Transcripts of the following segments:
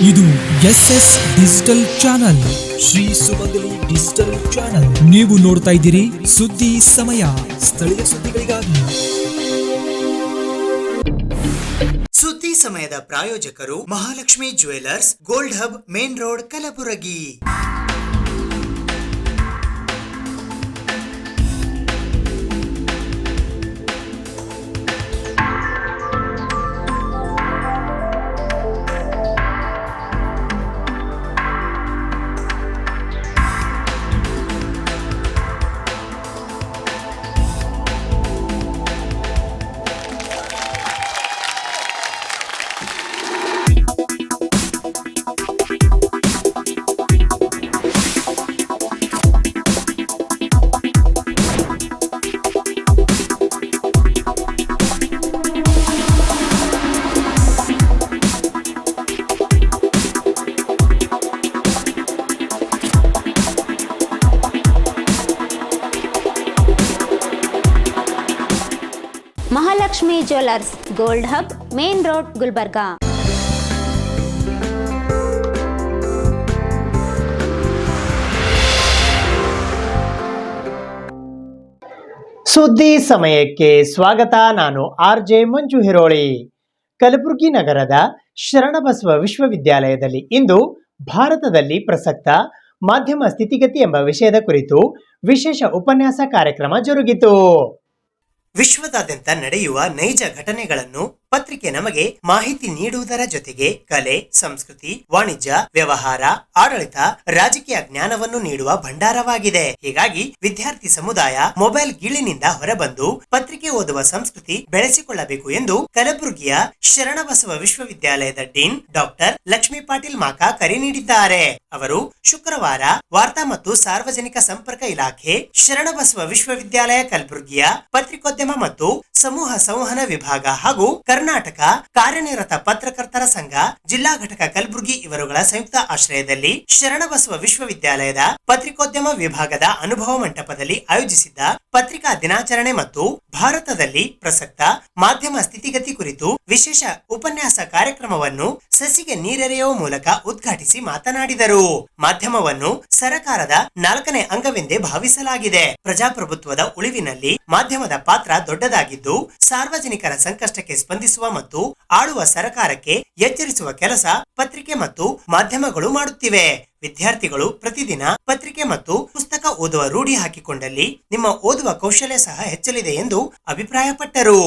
ಇದು SS digital channel, Shri ಸುಮಂಗಲಿ digital channel. ನೀವು ನೋಡ್ತಾ ಇದ್ದೀರಿ ಸುದ್ದಿ ಸಮಯ, ಸ್ಥಳೀಯ ಸುದ್ದಿಗಳಿಗಾಗಿ. ಸುದ್ದಿ ಸಮಯದ ಪ್ರಾಯೋಜಕರು Mahalakshmi jewellers, gold hub, main road, Kalaburagi. Mahalakshmi jewellers, gold hub, main road, Gulbarga. ಸುದ್ದಿ ಸಮಯಕ್ಕೆ ಸ್ವಾಗತ. ನಾನು RJ ಮಂಜು ಹಿರೋಳಿ. ಕಲಬುರಗಿ ನಗರದ ಶರಣಬಸವ ವಿಶ್ವವಿದ್ಯಾಲಯದಲ್ಲಿ ಇಂದು ಭಾರತದಲ್ಲಿ ಪ್ರಸಕ್ತ ಮಾಧ್ಯಮ ಸ್ಥಿತಿಗತಿ ಎಂಬ ವಿಷಯದ ಕುರಿತು ವಿಶೇಷ ಉಪನ್ಯಾಸ ಕಾರ್ಯಕ್ರಮ ಜರುಗಿತು. ವಿಶ್ವದಾದ್ಯಂತ ನಡೆಯುವ ನೈಜ ಘಟನೆಗಳನ್ನು ಪತ್ರಿಕೆ ನಮಗೆ ಮಾಹಿತಿ ನೀಡುವುದರ ಜೊತೆಗೆ ಕಲೆ, ಸಂಸ್ಕೃತಿ, ವಾಣಿಜ್ಯ, ವ್ಯವಹಾರ, ಆಡಳಿತ, ರಾಜಕೀಯ ಜ್ಞಾನವನ್ನು ನೀಡುವ ಭಂಡಾರವಾಗಿದೆ. ಹೀಗಾಗಿ ವಿದ್ಯಾರ್ಥಿ ಸಮುದಾಯ ಮೊಬೈಲ್ ಗೀಳಿನಿಂದ ಹೊರಬಂದು ಪತ್ರಿಕೆ ಓದುವ ಸಂಸ್ಕೃತಿ ಬೆಳೆಸಿಕೊಳ್ಳಬೇಕು ಎಂದು ಕಲಬುರಗಿಯ ಶರಣಬಸವ ವಿಶ್ವವಿದ್ಯಾಲಯದ ಡೀನ್ ಡಾಕ್ಟರ್ ಲಕ್ಷ್ಮೀ ಪಾಟೀಲ್ ಮಾಕಾ ಕರೆ ನೀಡಿದ್ದಾರೆ. ಅವರು ಶುಕ್ರವಾರ ವಾರ್ತಾ ಮತ್ತು ಸಾರ್ವಜನಿಕ ಸಂಪರ್ಕ ಇಲಾಖೆ, ಶರಣಬಸವ ವಿಶ್ವವಿದ್ಯಾಲಯ ಕಲಬುರಗಿಯ ಪತ್ರಿಕೋದ್ಯಮ ಮತ್ತು ಸಮೂಹ ಸಂವಹನ ವಿಭಾಗ ಹಾಗೂ ಕರ್ನಾಟಕ ಕಾರ್ಯನಿರತ ಪತ್ರಕರ್ತರ ಸಂಘ ಜಿಲ್ಲಾ ಘಟಕ ಕಲಬುರಗಿ ಇವರುಗಳ ಸಂಯುಕ್ತ ಆಶ್ರಯದಲ್ಲಿ ಶರಣಬಸವ ವಿಶ್ವವಿದ್ಯಾಲಯದ ಪತ್ರಿಕೋದ್ಯಮ ವಿಭಾಗದ ಅನುಭವ ಮಂಟಪದಲ್ಲಿ ಆಯೋಜಿಸಿದ್ದ ಪತ್ರಿಕಾ ದಿನಾಚರಣೆ ಮತ್ತು ಭಾರತದಲ್ಲಿ ಪ್ರಸಕ್ತ ಮಾಧ್ಯಮ ಸ್ಥಿತಿಗತಿ ಕುರಿತು ವಿಶೇಷ ಉಪನ್ಯಾಸ ಕಾರ್ಯಕ್ರಮವನ್ನು ಸಸಿಗೆ ನೀರೆರೆಯುವ ಮೂಲಕ ಉದ್ಘಾಟಿಸಿ ಮಾತನಾಡಿದರು. ಮಾಧ್ಯಮವನ್ನು ಸರಕಾರದ 4ನೇ ಅಂಗವೆಂದೇ ಭಾವಿಸಲಾಗಿದೆ. ಪ್ರಜಾಪ್ರಭುತ್ವದ ಉಳಿವಿನಲ್ಲಿ ಮಾಧ್ಯಮದ ಪಾತ್ರ ದೊಡ್ಡದಾಗಿದ್ದು, ಸಾರ್ವಜನಿಕರ ಸಂಕಷ್ಟಕ್ಕೆ ಸ್ಪಂದಿಸುವ ಮತ್ತು ಆಳುವ ಸರ್ಕಾರಕ್ಕೆ ಎಚ್ಚರಿಸುವ ಕೆಲಸ ಪತ್ರಿಕೆ ಮತ್ತು ಮಾಧ್ಯಮಗಳು ಮಾಡುತ್ತಿವೆ. ವಿದ್ಯಾರ್ಥಿಗಳು ಪ್ರತಿದಿನ ಪತ್ರಿಕೆ ಮತ್ತು ಪುಸ್ತಕ ಓದುವ ರೂಢಿ ಹಾಕಿಕೊಂಡಲ್ಲಿ ನಿಮ್ಮ ಓದುವ ಕೌಶಲ್ಯ ಸಹ ಹೆಚ್ಚಲಿದೆ ಎಂದು ಅಭಿಪ್ರಾಯಪಟ್ಟರು.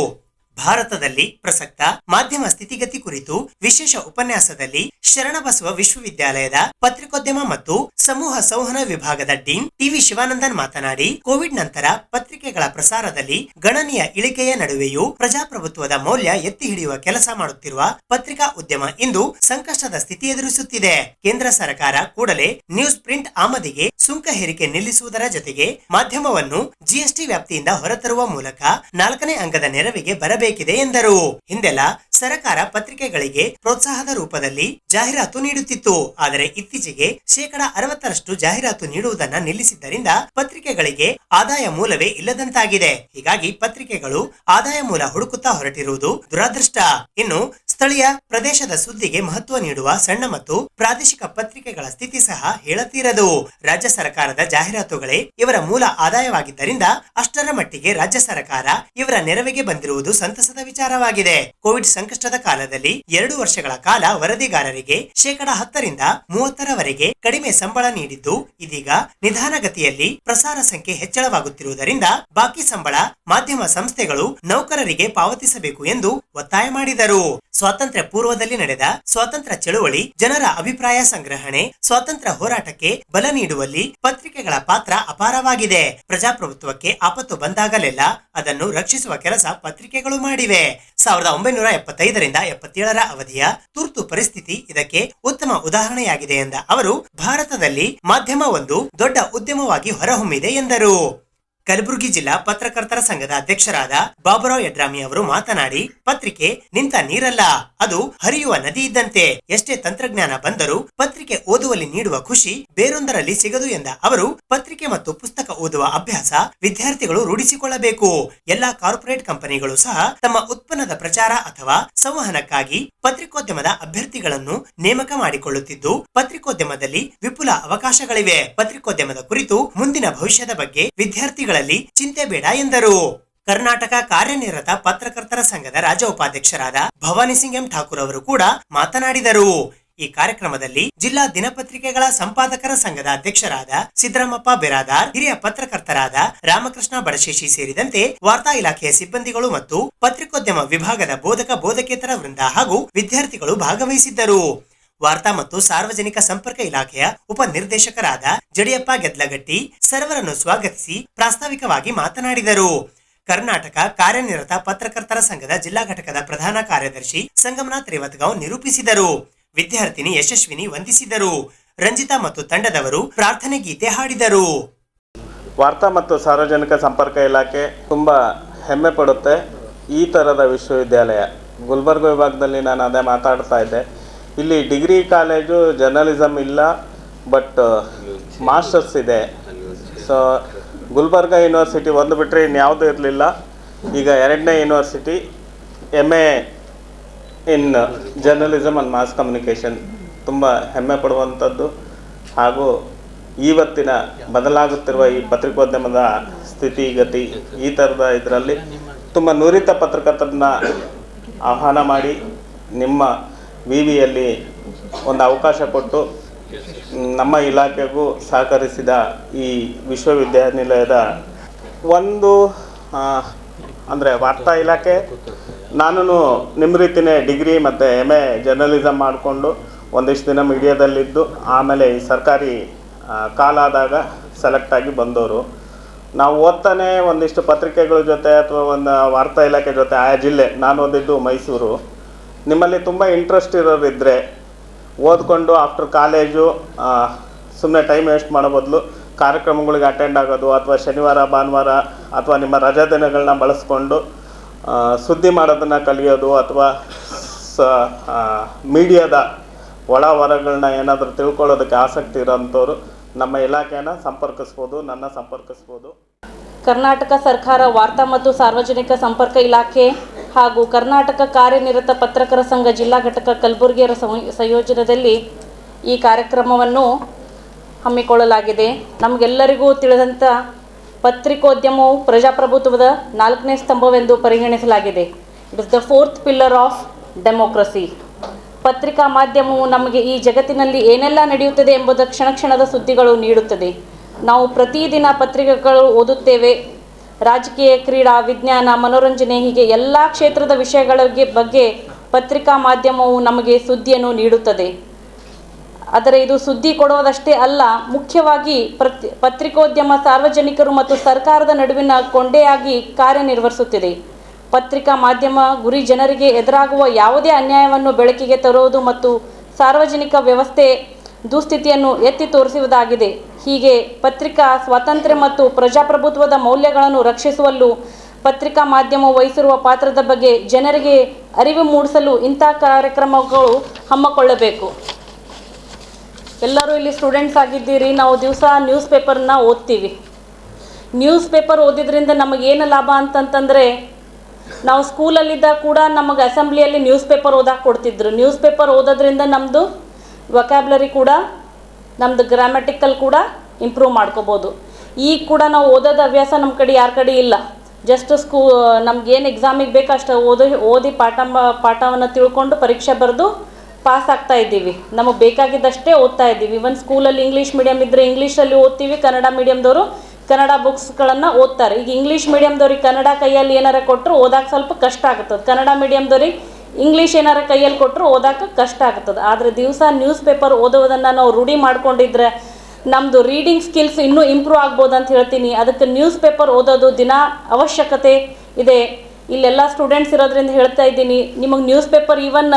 ಭಾರತದಲ್ಲಿ ಪ್ರಸಕ್ತ ಮಾಧ್ಯಮ ಸ್ಥಿತಿಗತಿ ಕುರಿತು ವಿಶೇಷ ಉಪನ್ಯಾಸದಲ್ಲಿ ಶರಣಬಸವ ವಿಶ್ವವಿದ್ಯಾಲಯದ ಪತ್ರಿಕೋದ್ಯಮ ಮತ್ತು ಸಮೂಹ ಸಂವಹನ ವಿಭಾಗದ ಡೀನ್ ಟಿವಿ ಶಿವಾನಂದನ್ ಮಾತನಾಡಿ, ಕೋವಿಡ್ ನಂತರ ಪತ್ರಿಕೆಗಳ ಪ್ರಸಾರದಲ್ಲಿ ಗಣನೀಯ ಇಳಿಕೆಯ ನಡುವೆಯೂ ಪ್ರಜಾಪ್ರಭುತ್ವದ ಮೌಲ್ಯ ಎತ್ತಿ ಹಿಡಿಯುವ ಕೆಲಸ ಮಾಡುತ್ತಿರುವ ಪತ್ರಿಕಾ ಉದ್ಯಮ ಇಂದು ಸಂಕಷ್ಟದ ಸ್ಥಿತಿ ಎದುರಿಸುತ್ತಿದೆ. ಕೇಂದ್ರ ಸರ್ಕಾರ ಕೂಡಲೇ ನ್ಯೂಸ್ ಪ್ರಿಂಟ್ ಆಮದಿಗೆ ಸುಂಕ ಹೇರಿಕೆ ನಿಲ್ಲಿಸುವುದರ ಜೊತೆಗೆ ಮಾಧ್ಯಮವನ್ನು GST ವ್ಯಾಪ್ತಿಯಿಂದ ಹೊರತರುವ ಮೂಲಕ 4ನೇ ಅಂಗದ ನೆರವಿಗೆ ಬರಬೇಕು ಎಂದರು. ಹಿಂದೆಲ್ಲ ಸರ್ಕಾರ ಪತ್ರಿಕೆಗಳಿಗೆ ಪ್ರೋತ್ಸಾಹದ ರೂಪದಲ್ಲಿ ಜಾಹೀರಾತು ನೀಡುತ್ತಿತ್ತು. ಆದರೆ ಇತ್ತೀಚೆಗೆ 60% ಜಾಹೀರಾತು ನೀಡುವುದನ್ನು ನಿಲ್ಲಿಸಿದ್ದರಿಂದ ಪತ್ರಿಕೆಗಳಿಗೆ ಆದಾಯ ಮೂಲವೇ ಇಲ್ಲದಂತಾಗಿದೆ. ಹೀಗಾಗಿ ಪತ್ರಿಕೆಗಳು ಆದಾಯ ಮೂಲ ಹುಡುಕುತ್ತಾ ಹೊರಟಿರುವುದು ದುರಾದೃಷ್ಟ. ಇನ್ನು ಸ್ಥಳೀಯ ಪ್ರದೇಶದ ಸುದ್ದಿಗೆ ಮಹತ್ವ ನೀಡುವ ಸಣ್ಣ ಮತ್ತು ಪ್ರಾದೇಶಿಕ ಪತ್ರಿಕೆಗಳ ಸ್ಥಿತಿ ಸಹ ಹೇಳತೀರದು. ರಾಜ್ಯ ಸರ್ಕಾರದ ಜಾಹೀರಾತುಗಳೇ ಇವರ ಮೂಲ ಆದಾಯವಾಗಿದ್ದರಿಂದ ಅಷ್ಟರ ಮಟ್ಟಿಗೆ ರಾಜ್ಯ ಸರ್ಕಾರ ಇವರ ನೆರವಿಗೆ ಬಂದಿರುವುದು ಸಂತಸದ ವಿಚಾರವಾಗಿದೆ. ಕೋವಿಡ್ ಸಂಕಷ್ಟದ ಕಾಲದಲ್ಲಿ 2 ವರ್ಷಗಳ ಕಾಲ ವರದಿಗಾರರಿಗೆ 10% 30% ಕಡಿಮೆ ಸಂಬಳ ನೀಡಿದ್ದು, ಇದೀಗ ನಿಧಾನಗತಿಯಲ್ಲಿ ಪ್ರಸಾರ ಸಂಖ್ಯೆ ಹೆಚ್ಚಳವಾಗುತ್ತಿರುವುದರಿಂದ ಬಾಕಿ ಸಂಬಳ ಮಾಧ್ಯಮ ಸಂಸ್ಥೆಗಳು ನೌಕರರಿಗೆ ಪಾವತಿಸಬೇಕು ಎಂದು ಒತ್ತಾಯ ಮಾಡಿದರು. ಸ್ವಾತಂತ್ರ್ಯ ಪೂರ್ವದಲ್ಲಿ ನಡೆದ ಸ್ವಾತಂತ್ರ್ಯ ಚಳುವಳಿ, ಜನರ ಅಭಿಪ್ರಾಯ ಸಂಗ್ರಹಣೆ, ಸ್ವಾತಂತ್ರ್ಯ ಹೋರಾಟಕ್ಕೆ ಬಲ ನೀಡುವಲ್ಲಿ ಪತ್ರಿಕೆಗಳ ಪಾತ್ರ ಅಪಾರವಾಗಿದೆ. ಪ್ರಜಾಪ್ರಭುತ್ವಕ್ಕೆ ಆಪತ್ತು ಬಂದಾಗಲೆಲ್ಲ ಅದನ್ನು ರಕ್ಷಿಸುವ ಕೆಲಸ ಪತ್ರಿಕೆಗಳು ಮಾಡಿವೆ. 1975ರಿಂದ 77ರ ಅವಧಿಯ ತುರ್ತು ಪರಿಸ್ಥಿತಿ ಇದಕ್ಕೆ ಉತ್ತಮ ಉದಾಹರಣೆಯಾಗಿದೆ ಎಂದ ಅವರು, ಭಾರತದಲ್ಲಿ ಮಾಧ್ಯಮ ಒಂದು ದೊಡ್ಡ ಉದ್ಯಮವಾಗಿ ಹೊರಹೊಮ್ಮಿದೆ ಎಂದರು. ಕಲಬುರಗಿ ಜಿಲ್ಲಾ ಪತ್ರಕರ್ತರ ಸಂಘದ ಅಧ್ಯಕ್ಷರಾದ ಬಾಬುರಾವ್ ಯಡ್ರಾಮಿ ಅವರು ಮಾತನಾಡಿ, ಪತ್ರಿಕೆ ನಿಂತ ನೀರಲ್ಲ, ಅದು ಹರಿಯುವ ನದಿ ಇದ್ದಂತೆ. ಎಷ್ಟೇ ತಂತ್ರಜ್ಞಾನ ಬಂದರೂ ಪತ್ರಿಕೆ ಓದುವಲ್ಲಿ ನೀಡುವ ಖುಷಿ ಬೇರೊಂದರಲ್ಲಿ ಸಿಗದು ಎಂದ ಅವರು, ಪತ್ರಿಕೆ ಮತ್ತು ಪುಸ್ತಕ ಓದುವ ಅಭ್ಯಾಸ ವಿದ್ಯಾರ್ಥಿಗಳು ರೂಢಿಸಿಕೊಳ್ಳಬೇಕು. ಎಲ್ಲಾ ಕಾರ್ಪೊರೇಟ್ ಕಂಪನಿಗಳು ಸಹ ತಮ್ಮ ಉತ್ಪನ್ನದ ಪ್ರಚಾರ ಅಥವಾ ಸಂವಹನಕ್ಕಾಗಿ ಪತ್ರಿಕೋದ್ಯಮದ ಅಭ್ಯರ್ಥಿಗಳನ್ನು ನೇಮಕ ಮಾಡಿಕೊಳ್ಳುತ್ತಿದ್ದು, ಪತ್ರಿಕೋದ್ಯಮದಲ್ಲಿ ವಿಪುಲ ಅವಕಾಶಗಳಿವೆ. ಪತ್ರಿಕೋದ್ಯಮದ ಕುರಿತು ಮುಂದಿನ ಭವಿಷ್ಯದ ಬಗ್ಗೆ ವಿದ್ಯಾರ್ಥಿಗಳಲ್ಲಿ ಚಿಂತೆ ಬೇಡ ಎಂದರು. ಕರ್ನಾಟಕ ಕಾರ್ಯನಿರತ ಪತ್ರಕರ್ತರ ಸಂಘದ ರಾಜ್ಯ ಉಪಾಧ್ಯಕ್ಷರಾದ ಭವಾನಿ ಸಿಂಗ್ ಎಂ ಠಾಕೂರ್ ಅವರು ಕೂಡ ಮಾತನಾಡಿದರು. ಈ ಕಾರ್ಯಕ್ರಮದಲ್ಲಿ ಜಿಲ್ಲಾ ದಿನಪತ್ರಿಕೆಗಳ ಸಂಪಾದಕರ ಸಂಘದ ಅಧ್ಯಕ್ಷರಾದ ಸಿದ್ದರಾಮಪ್ಪ ಬೆರಾದಾರ್, ಹಿರಿಯ ಪತ್ರಕರ್ತರಾದ ರಾಮಕೃಷ್ಣ ಬಡಶೇಷಿ ಸೇರಿದಂತೆ ವಾರ್ತಾ ಇಲಾಖೆಯ ಸಿಬ್ಬಂದಿಗಳು ಮತ್ತು ಪತ್ರಿಕೋದ್ಯಮ ವಿಭಾಗದ ಬೋಧಕ ಬೋಧಕೇತರ ವೃಂದ ಹಾಗೂ ವಿದ್ಯಾರ್ಥಿಗಳು ಭಾಗವಹಿಸಿದ್ದರು. ವಾರ್ತಾ ಮತ್ತು ಸಾರ್ವಜನಿಕ ಸಂಪರ್ಕ ಇಲಾಖೆಯ ಉಪ ನಿರ್ದೇಶಕರಾದ ಜಡಿಯಪ್ಪ ಗೆದ್ಲಗಟ್ಟಿ ಸರ್ವರನ್ನು ಸ್ವಾಗತಿಸಿ ಪ್ರಾಸ್ತಾವಿಕವಾಗಿ ಮಾತನಾಡಿದರು. ಕರ್ನಾಟಕ ಕಾರ್ಯನಿರತ ಪತ್ರಕರ್ತರ ಸಂಘದ ಜಿಲ್ಲಾ ಘಟಕದ ಪ್ರಧಾನ ಕಾರ್ಯದರ್ಶಿ ಸಂಗಮನಾಥ್ ರೇವತ್ಗಾಂವ್ ನಿರೂಪಿಸಿದರು. ವಿದ್ಯಾರ್ಥಿನಿ ಯಶಸ್ವಿನಿ ವಂದಿಸಿದರು. ರಂಜಿತಾ ಮತ್ತು ತಂಡದವರು ಪ್ರಾರ್ಥನೆ ಗೀತೆ ಹಾಡಿದರು. ವಾರ್ತಾ ಮತ್ತು ಸಾರ್ವಜನಿಕ ಸಂಪರ್ಕ ಇಲಾಖೆ ತುಂಬ ಹೆಮ್ಮೆ ಪಡುತ್ತೆ. ಈ ಥರದ ವಿಶ್ವವಿದ್ಯಾಲಯ ಗುಲ್ಬರ್ಗ ವಿಭಾಗದಲ್ಲಿ ನಾನು ಅದೇ ಮಾತಾಡ್ತಾ ಇದ್ದೆ. ಇಲ್ಲಿ ಡಿಗ್ರಿ ಕಾಲೇಜು ಜರ್ನಲಿಸಮ್ ಇಲ್ಲ, ಬಟ್ ಮಾಸ್ಟರ್ಸ್ ಇದೆ. ಸೊ ಗುಲ್ಬರ್ಗ ಯೂನಿವರ್ಸಿಟಿ ಒಂದು ಬಿಟ್ಟರೆ ಇನ್ಯಾವುದೂ ಇರಲಿಲ್ಲ. ಈಗ ಎರಡನೇ university MA in journalism and mass communication ತುಂಬ ಹೆಮ್ಮೆ ಪಡುವಂಥದ್ದು. ಹಾಗೂ ಇವತ್ತಿನ ಬದಲಾಗುತ್ತಿರುವ ಈ ಪತ್ರಿಕೋದ್ಯಮದ ಸ್ಥಿತಿಗತಿ, ಈ ಥರದ ಇದರಲ್ಲಿ ತುಂಬ ನುರಿತ ಪತ್ರಕರ್ತರನ್ನ ಆಹ್ವಾನ ಮಾಡಿ ನಿಮ್ಮ ವಿವಿಯಲ್ಲಿ ಒಂದು ಅವಕಾಶ ಕೊಟ್ಟು ನಮ್ಮ ಇಲಾಖೆಗೂ ಸಹಕರಿಸಿದ ಈ ವಿಶ್ವವಿದ್ಯಾನಿಲಯದ ಒಂದು ಅಂದರೆ ವಾರ್ತಾ ಇಲಾಖೆ, ನಾನು ನಿಮ್ಮ ರೀತಿಯೇ ಡಿಗ್ರಿ ಮತ್ತು MA ಜರ್ನಲಿಸಮ್ ಮಾಡಿಕೊಂಡು ಒಂದಿಷ್ಟು ದಿನ ಮೀಡಿಯಾದಲ್ಲಿದ್ದು ಆಮೇಲೆ ಈ ಸರ್ಕಾರಿ ಕಾಲ ಆದಾಗ ಸೆಲೆಕ್ಟಾಗಿ ಬಂದವರು. ನಾವು ಓದ್ತಾನೆ ಒಂದಿಷ್ಟು ಪತ್ರಿಕೆಗಳ ಜೊತೆ ಅಥವಾ ಒಂದು ವಾರ್ತಾ ಇಲಾಖೆ ಜೊತೆ ಆಯಾ ಜಿಲ್ಲೆ, ನಾನು ಓದಿದ್ದು ಮೈಸೂರು. ನಿಮ್ಮಲ್ಲಿ ತುಂಬ ಇಂಟ್ರೆಸ್ಟ್ ಇರೋರಿದ್ದರೆ ಓದ್ಕೊಂಡು ಆಫ್ಟರ್ ಕಾಲೇಜು ಸುಮ್ಮನೆ ಟೈಮ್ ವೇಸ್ಟ್ ಮಾಡೋ ಬದಲು ಕಾರ್ಯಕ್ರಮಗಳಿಗೆ ಅಟೆಂಡ್ ಆಗೋದು ಅಥವಾ ಶನಿವಾರ ಭಾನುವಾರ ಅಥವಾ ನಿಮ್ಮ ರಜಾ ದಿನಗಳನ್ನ ಬಳಸ್ಕೊಂಡು ಸುದ್ದಿ ಮಾಡೋದನ್ನು ಕಲಿಯೋದು ಅಥವಾ ಮೀಡಿಯಾದ ಒಳ ಹೊರಗಳನ್ನ ಏನಾದರೂ ತಿಳ್ಕೊಳ್ಳೋದಕ್ಕೆ ಆಸಕ್ತಿ ಇರೋಂಥವ್ರು ನಮ್ಮ ಇಲಾಖೆಯನ್ನು ಸಂಪರ್ಕಿಸ್ಬೋದು, ನನ್ನ ಸಂಪರ್ಕಿಸ್ಬೋದು. ಕರ್ನಾಟಕ ಸರ್ಕಾರ ವಾರ್ತಾ ಮತ್ತು ಸಾರ್ವಜನಿಕ ಸಂಪರ್ಕ ಇಲಾಖೆ ಹಾಗೂ ಕರ್ನಾಟಕ ಕಾರ್ಯನಿರತ ಪತ್ರಕರ್ತರ ಸಂಘ ಜಿಲ್ಲಾ ಘಟಕ ಕಲಬುರಗಿಯರ ಸಂಯೋಜನೆಯಲ್ಲಿ ಈ ಕಾರ್ಯಕ್ರಮವನ್ನು ಹಮ್ಮಿಕೊಳ್ಳಲಾಗಿದೆ. ನಮಗೆಲ್ಲರಿಗೂ ತಿಳಿದಂಥ ಪತ್ರಿಕೋದ್ಯಮವು ಪ್ರಜಾಪ್ರಭುತ್ವದ 4ನೇ ಸ್ತಂಭವೆಂದು ಪರಿಗಣಿಸಲಾಗಿದೆ. It is the 4th pillar of democracy. ಪತ್ರಿಕಾ ಮಾಧ್ಯಮವು ನಮಗೆ ಈ ಜಗತ್ತಿನಲ್ಲಿ ಏನೆಲ್ಲ ನಡೆಯುತ್ತದೆ ಎಂಬುದು ಕ್ಷಣ ಕ್ಷಣದ ಸುದ್ದಿಗಳು ನೀಡುತ್ತದೆ. ನಾವು ಪ್ರತಿದಿನ ಪತ್ರಿಕೆಗಳು ಓದುತ್ತೇವೆ. ರಾಜಕೀಯ, ಕ್ರೀಡಾ, ವಿಜ್ಞಾನ, ಮನೋರಂಜನೆ ಹೀಗೆ ಎಲ್ಲ ಕ್ಷೇತ್ರದ ವಿಷಯಗಳ ಬಗ್ಗೆ ಪತ್ರಿಕಾ ಮಾಧ್ಯಮವು ನಮಗೆ ಸುದ್ದಿಯನ್ನು ನೀಡುತ್ತದೆ. ಆದರೆ ಇದು ಸುದ್ದಿ ಕೊಡೋದಷ್ಟೇ ಅಲ್ಲ, ಮುಖ್ಯವಾಗಿ ಪತ್ರಿಕೋದ್ಯಮ ಸಾರ್ವಜನಿಕರು ಮತ್ತು ಸರ್ಕಾರದ ನಡುವಿನ ಕೊಂಡೆಯಾಗಿ ಕಾರ್ಯನಿರ್ವಹಿಸುತ್ತಿದೆ. ಪತ್ರಿಕಾ ಮಾಧ್ಯಮ ಗುರಿ ಜನರಿಗೆ ಎದುರಾಗುವ ಯಾವುದೇ ಅನ್ಯಾಯವನ್ನು ಬೆಳಕಿಗೆ ತರುವುದು ಮತ್ತು ಸಾರ್ವಜನಿಕ ವ್ಯವಸ್ಥೆ ದುಸ್ಥಿತಿಯನ್ನು ಎತ್ತಿ ತೋರಿಸುವುದಾಗಿದೆ. ಹೀಗೆ ಪತ್ರಿಕಾ ಸ್ವಾತಂತ್ರ್ಯ ಮತ್ತು ಪ್ರಜಾಪ್ರಭುತ್ವದ ಮೌಲ್ಯಗಳನ್ನು ರಕ್ಷಿಸುವಲ್ಲೂ ಪತ್ರಿಕಾ ಮಾಧ್ಯಮ ವಹಿಸಿರುವ ಪಾತ್ರದ ಬಗ್ಗೆ ಜನರಿಗೆ ಅರಿವು ಮೂಡಿಸಲು ಇಂಥ ಕಾರ್ಯಕ್ರಮಗಳು ಹಮ್ಮಿಕೊಳ್ಳಬೇಕು. ಎಲ್ಲರೂ ಇಲ್ಲಿ ಸ್ಟೂಡೆಂಟ್ಸ್ ಆಗಿದ್ದೀರಿ. ನಾವು ದಿವಸ ನ್ಯೂಸ್ ಪೇಪರ್ನ ಓದ್ತೀವಿ. ನ್ಯೂಸ್ ಪೇಪರ್ ಓದಿದ್ರಿಂದ ನಮಗೇನು ಲಾಭ ಅಂತಂತಂದರೆ, ನಾವು ಸ್ಕೂಲಲ್ಲಿದ್ದಾಗ ಕೂಡ ನಮಗೆ ಅಸೆಂಬ್ಲಿಯಲ್ಲಿ ನ್ಯೂಸ್ ಪೇಪರ್ ಓದಕ್ಕೆ ಕೊಡ್ತಿದ್ರು. ನ್ಯೂಸ್ ಪೇಪರ್ ಓದೋದ್ರಿಂದ ನಮ್ಮದು ವೊಕ್ಯಾಬ್ಲರಿ ಕೂಡ, ನಮ್ಮದು ಗ್ರಾಮ್ಯಾಟಿಕಲ್ ಕೂಡ ಇಂಪ್ರೂವ್ ಮಾಡ್ಕೋಬೋದು. ಈಗ ಕೂಡ ನಾವು ಓದೋದು ಹವ್ಯಾಸ ನಮ್ಮ ಕಡೆ ಯಾರ ಕಡೆ ಇಲ್ಲ. ಜಸ್ಟ್ ನಮ್ಗೇನು ಎಕ್ಸಾಮಿಗೆ ಬೇಕು ಅಷ್ಟು ಓದಿ ಪಾಠವನ್ನು ತಿಳ್ಕೊಂಡು ಪರೀಕ್ಷೆ ಬರೆದು ಪಾಸ್ ಆಗ್ತಾ ಇದ್ದೀವಿ. ನಮಗೆ ಬೇಕಾಗಿದ್ದಷ್ಟೇ ಓದ್ತಾ ಇದ್ದೀವಿ. ಇವನ್ ಸ್ಕೂಲಲ್ಲಿ ಇಂಗ್ಲೀಷ್ ಮೀಡಿಯಮ್ ಇದ್ದರೆ ಇಂಗ್ಲೀಷಲ್ಲಿ ಓದ್ತೀವಿ, ಕನ್ನಡ ಮೀಡಿಯಮ್ದವರು ಕನ್ನಡ ಬುಕ್ಸ್ಗಳನ್ನು ಓದ್ತಾರೆ. ಈಗ ಇಂಗ್ಲೀಷ್ ಮೀಡಿಯಮ್ದವ್ರಿಗೆ ಕನ್ನಡ ಕೈಯಲ್ಲಿ ಏನಾರ ಕೊಟ್ಟರು ಓದಕ್ಕೆ ಸ್ವಲ್ಪ ಕಷ್ಟ ಆಗ್ತದೆ. ಕನ್ನಡ ಮೀಡಿಯಮ್ದವ್ರಿಗೆ ಇಂಗ್ಲೀಷ್ ಏನಾರ ಕೈಯಲ್ಲಿ ಕೊಟ್ಟರು ಓದಕ್ಕೆ ಕಷ್ಟ ಆಗ್ತದೆ. ಆದರೆ ದಿವಸ ನ್ಯೂಸ್ ಪೇಪರ್ ಓದೋದನ್ನು ನಾವು ರೂಢಿ ಮಾಡ್ಕೊಂಡಿದ್ರೆ ನಮ್ಮದು ರೀಡಿಂಗ್ ಸ್ಕಿಲ್ಸ್ ಇನ್ನೂ ಇಂಪ್ರೂವ್ ಆಗ್ಬೋದು ಅಂತ ಹೇಳ್ತೀನಿ. ಅದಕ್ಕೆ ನ್ಯೂಸ್ ಪೇಪರ್ ಓದೋದು ದಿನ ಅವಶ್ಯಕತೆ ಇದೆ. ಇಲ್ಲೆಲ್ಲ ಸ್ಟೂಡೆಂಟ್ಸ್ ಇರೋದ್ರಿಂದ ಹೇಳ್ತಾ ಇದ್ದೀನಿ, ನಿಮಗೆ ನ್ಯೂಸ್ ಪೇಪರ್ ಈವನ್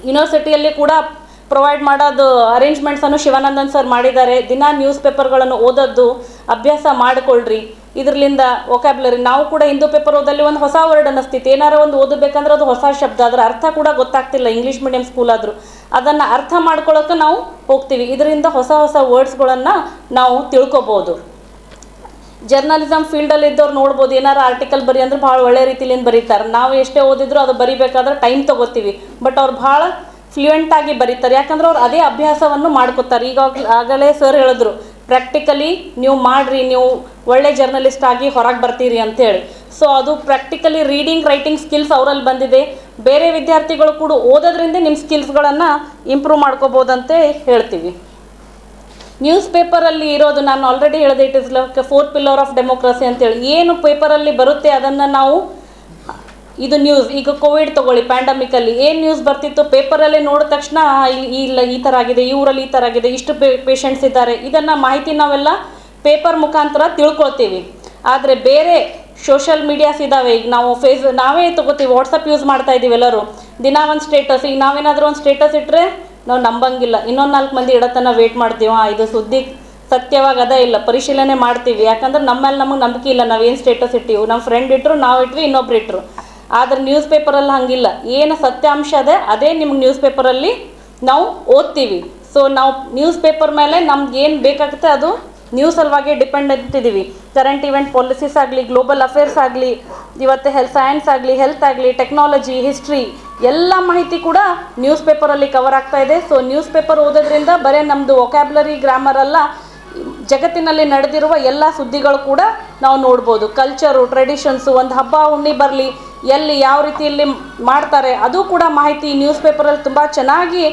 ಯೂನಿವರ್ಸಿಟಿಯಲ್ಲಿ ಕೂಡ ಪ್ರೊವೈಡ್ ಮಾಡೋದು ಅರೇಂಜ್ಮೆಂಟ್ಸನ್ನು ಶಿವಾನಂದನ್ ಸರ್ ಮಾಡಿದ್ದಾರೆ. ದಿನ ನ್ಯೂಸ್ ಪೇಪರ್ಗಳನ್ನು ಓದೋದು ಅಭ್ಯಾಸ ಮಾಡಿಕೊಳ್ಳ್ರಿ. ಇದರಿಂದ ವೊಕ್ಯಾಬ್ಲರಿ ನಾವು ಕೂಡ ಹಿಂದೂ ಪೇಪರ್ ಓದಲ್ಲಿ ಒಂದು ಹೊಸ ವರ್ಡ್ ಅನ್ನಿಸ್ತಿತ್ತು, ಏನಾರ ಒಂದು ಓದಬೇಕಂದ್ರೆ ಅದು ಹೊಸ ಶಬ್ದ, ಅದರ ಅರ್ಥ ಕೂಡ ಗೊತ್ತಾಗ್ತಿಲ್ಲ. ಇಂಗ್ಲೀಷ್ ಮೀಡಿಯಂ ಸ್ಕೂಲ್ ಆದರೂ ಅದನ್ನು ಅರ್ಥ ಮಾಡ್ಕೊಳ್ಳೋಕೆ ನಾವು ಹೋಗ್ತೀವಿ. ಇದರಿಂದ ಹೊಸ ಹೊಸ ವರ್ಡ್ಸ್ಗಳನ್ನು ನಾವು ತಿಳ್ಕೊಬೋದು. ಜರ್ನಲಿಸಮ್ ಫೀಲ್ಡಲ್ಲಿ ಇದ್ದವ್ರು ನೋಡ್ಬೋದು, ಏನಾರು ಆರ್ಟಿಕಲ್ ಬರಿ ಅಂದ್ರೆ ಭಾಳ ಒಳ್ಳೆ ರೀತಿಲಿಂದ ಬರೀತಾರೆ. ನಾವು ಎಷ್ಟೇ ಓದಿದ್ರು ಅದು ಬರಿಬೇಕಾದ್ರೆ ಟೈಮ್ ತೊಗೋತೀವಿ, ಬಟ್ ಅವ್ರು ಭಾಳ ಫ್ಲೂಯೆಂಟಾಗಿ ಬರೀತಾರೆ. ಯಾಕಂದ್ರೆ ಅವ್ರು ಅದೇ ಅಭ್ಯಾಸವನ್ನು ಮಾಡ್ಕೋತಾರೆ. ಆಗಲೇ ಸರ್ ಹೇಳಿದ್ರು, ಪ್ರಾಕ್ಟಿಕಲಿ ನೀವು ಮಾಡಿರಿ, ನೀವು ಒಳ್ಳೆ ಜರ್ನಲಿಸ್ಟ್ ಆಗಿ ಹೊರಗೆ ಬರ್ತೀರಿ ಅಂತೇಳಿ. ಸೊ ಅದು ಪ್ರಾಕ್ಟಿಕಲಿ ರೀಡಿಂಗ್ ರೈಟಿಂಗ್ ಸ್ಕಿಲ್ಸ್ ಅವರಲ್ಲಿ ಬಂದಿದೆ. ಬೇರೆ ವಿದ್ಯಾರ್ಥಿಗಳು ಕೂಡ ಓದೋದ್ರಿಂದ ನಿಮ್ಮ ಸ್ಕಿಲ್ಸ್ಗಳನ್ನು ಇಂಪ್ರೂವ್ ಮಾಡ್ಕೋಬೋದಂತೆ ಹೇಳ್ತೀವಿ. ನ್ಯೂಸ್ ಪೇಪರಲ್ಲಿ ಇರೋದು ನಾನು ಆಲ್ರೆಡಿ ಹೇಳಿದೆ, it is like 4th pillar of democracy ಅಂತೇಳಿ. ಏನು ಪೇಪರಲ್ಲಿ ಬರುತ್ತೆ ಅದನ್ನು ನಾವು, ಇದು ನ್ಯೂಸ್, ಈಗ ಕೋವಿಡ್ ತೊಗೊಳ್ಳಿ, ಪ್ಯಾಂಡಮಿಕಲ್ಲಿ ಏನು ನ್ಯೂಸ್ ಬರ್ತಿತ್ತು, ಪೇಪರಲ್ಲೇ ನೋಡಿದ ತಕ್ಷಣ ಇಲ್ಲ ಈ ಥರ ಆಗಿದೆ, ಈ ಊರಲ್ಲಿ ಈ ಥರ ಆಗಿದೆ, ಇಷ್ಟು ಪೇಷಂಟ್ಸ್ ಇದ್ದಾರೆ, ಇದನ್ನು ಮಾಹಿತಿ ನಾವೆಲ್ಲ ಪೇಪರ್ ಮುಖಾಂತರ ತಿಳ್ಕೊಳ್ತೀವಿ. ಆದರೆ ಬೇರೆ ಸೋಷಲ್ ಮೀಡಿಯಾಸ್ ಇದ್ದಾವೆ. ಈಗ ನಾವು ನಾವೇ ತೊಗೋತೀವಿ, ವಾಟ್ಸಪ್ ಯೂಸ್ ಮಾಡ್ತಾ ಇದ್ದೀವಿ ಎಲ್ಲರೂ, ದಿನ ಒಂದು ಸ್ಟೇಟಸ್. ಈಗ ನಾವೇನಾದರೂ ಒಂದು ಸ್ಟೇಟಸ್ ಇಟ್ಟರೆ ನಾವು ನಂಬಂಗಿಲ್ಲ, ಇನ್ನೊಂದು 4 ಮಂದಿ ಇಡತನ ವೇಟ್ ಮಾಡ್ತೀವಿ, ಇದು ಸುದ್ದಿ ಸತ್ಯವಾಗಿ ಅದೇ ಇಲ್ಲ, ಪರಿಶೀಲನೆ ಮಾಡ್ತೀವಿ. ಯಾಕಂದ್ರೆ ನಮ್ಮಲ್ಲಿ ನಮಗೆ ನಂಬಿಕೆ ಇಲ್ಲ, ನಾವೇನು ಸ್ಟೇಟಸ್ ಇಟ್ಟಿವಿ, ನಮ್ಮ ಫ್ರೆಂಡ್ ಇಟ್ಟರು, ನಾವು ಇಟ್ವಿ, ಇನ್ನೊಬ್ರು ಇಟ್ಟರು. ಆದರೆ ನ್ಯೂಸ್ ಪೇಪರಲ್ಲಿ ಹಾಗಿಲ್ಲ, ಏನು ಸತ್ಯಾಂಶ ಅದೇ ನಿಮ್ಗೆ ನ್ಯೂಸ್ ಪೇಪರಲ್ಲಿ ನಾವು ಓದ್ತೀವಿ. ಸೊ ನಾವು ನ್ಯೂಸ್ ಪೇಪರ್ ಮೇಲೆ ನಮ್ಗೆ ಏನು ಬೇಕಾಗುತ್ತೆ ಅದು ನ್ಯೂಸ್ ಸಲುವಾಗಿ ಡಿಪೆಂಡೆಂಟ್ ಇದ್ದೀವಿ. ಕರೆಂಟ್ ಇವೆಂಟ್ ಪಾಲಿಸೀಸ್ ಆಗಲಿ, ಗ್ಲೋಬಲ್ ಅಫೇರ್ಸ್ ಆಗಲಿ, ಇವತ್ತು ಸೈನ್ಸ್ ಆಗಲಿ, ಹೆಲ್ತ್ ಆಗಲಿ, ಟೆಕ್ನಾಲಜಿ, ಹಿಸ್ಟ್ರಿ, ಎಲ್ಲ ಮಾಹಿತಿ ಕೂಡ ನ್ಯೂಸ್ ಪೇಪರಲ್ಲಿ ಕವರ್ ಆಗ್ತಾ ಇದೆ. ಸೊ ನ್ಯೂಸ್ ಪೇಪರ್ ಓದೋದ್ರಿಂದ ಬರೀ ನಮ್ಮದು ವೊಕ್ಯಾಬ್ಲರಿ ಗ್ರಾಮರ್ ಅಲ್ಲ, ಜಗತ್ತಿನಲ್ಲಿ ನಡೆದಿರುವ ಎಲ್ಲ ಸುದ್ದಿಗಳು ಕೂಡ ನಾವು ನೋಡ್ಬೋದು. ಕಲ್ಚರು, ಟ್ರೆಡಿಷನ್ಸು, ಒಂದು ಹಬ್ಬ ಹುಣ್ಣಿ ಬರಲಿ, ಎಲ್ಲಿ ಯಾವ ರೀತಿಯಲ್ಲಿ ಮಾಡ್ತಾರೆ ಅದು ಕೂಡ ಮಾಹಿತಿ ನ್ಯೂಸ್ ಪೇಪರಲ್ಲಿ ತುಂಬ ಚೆನ್ನಾಗಿ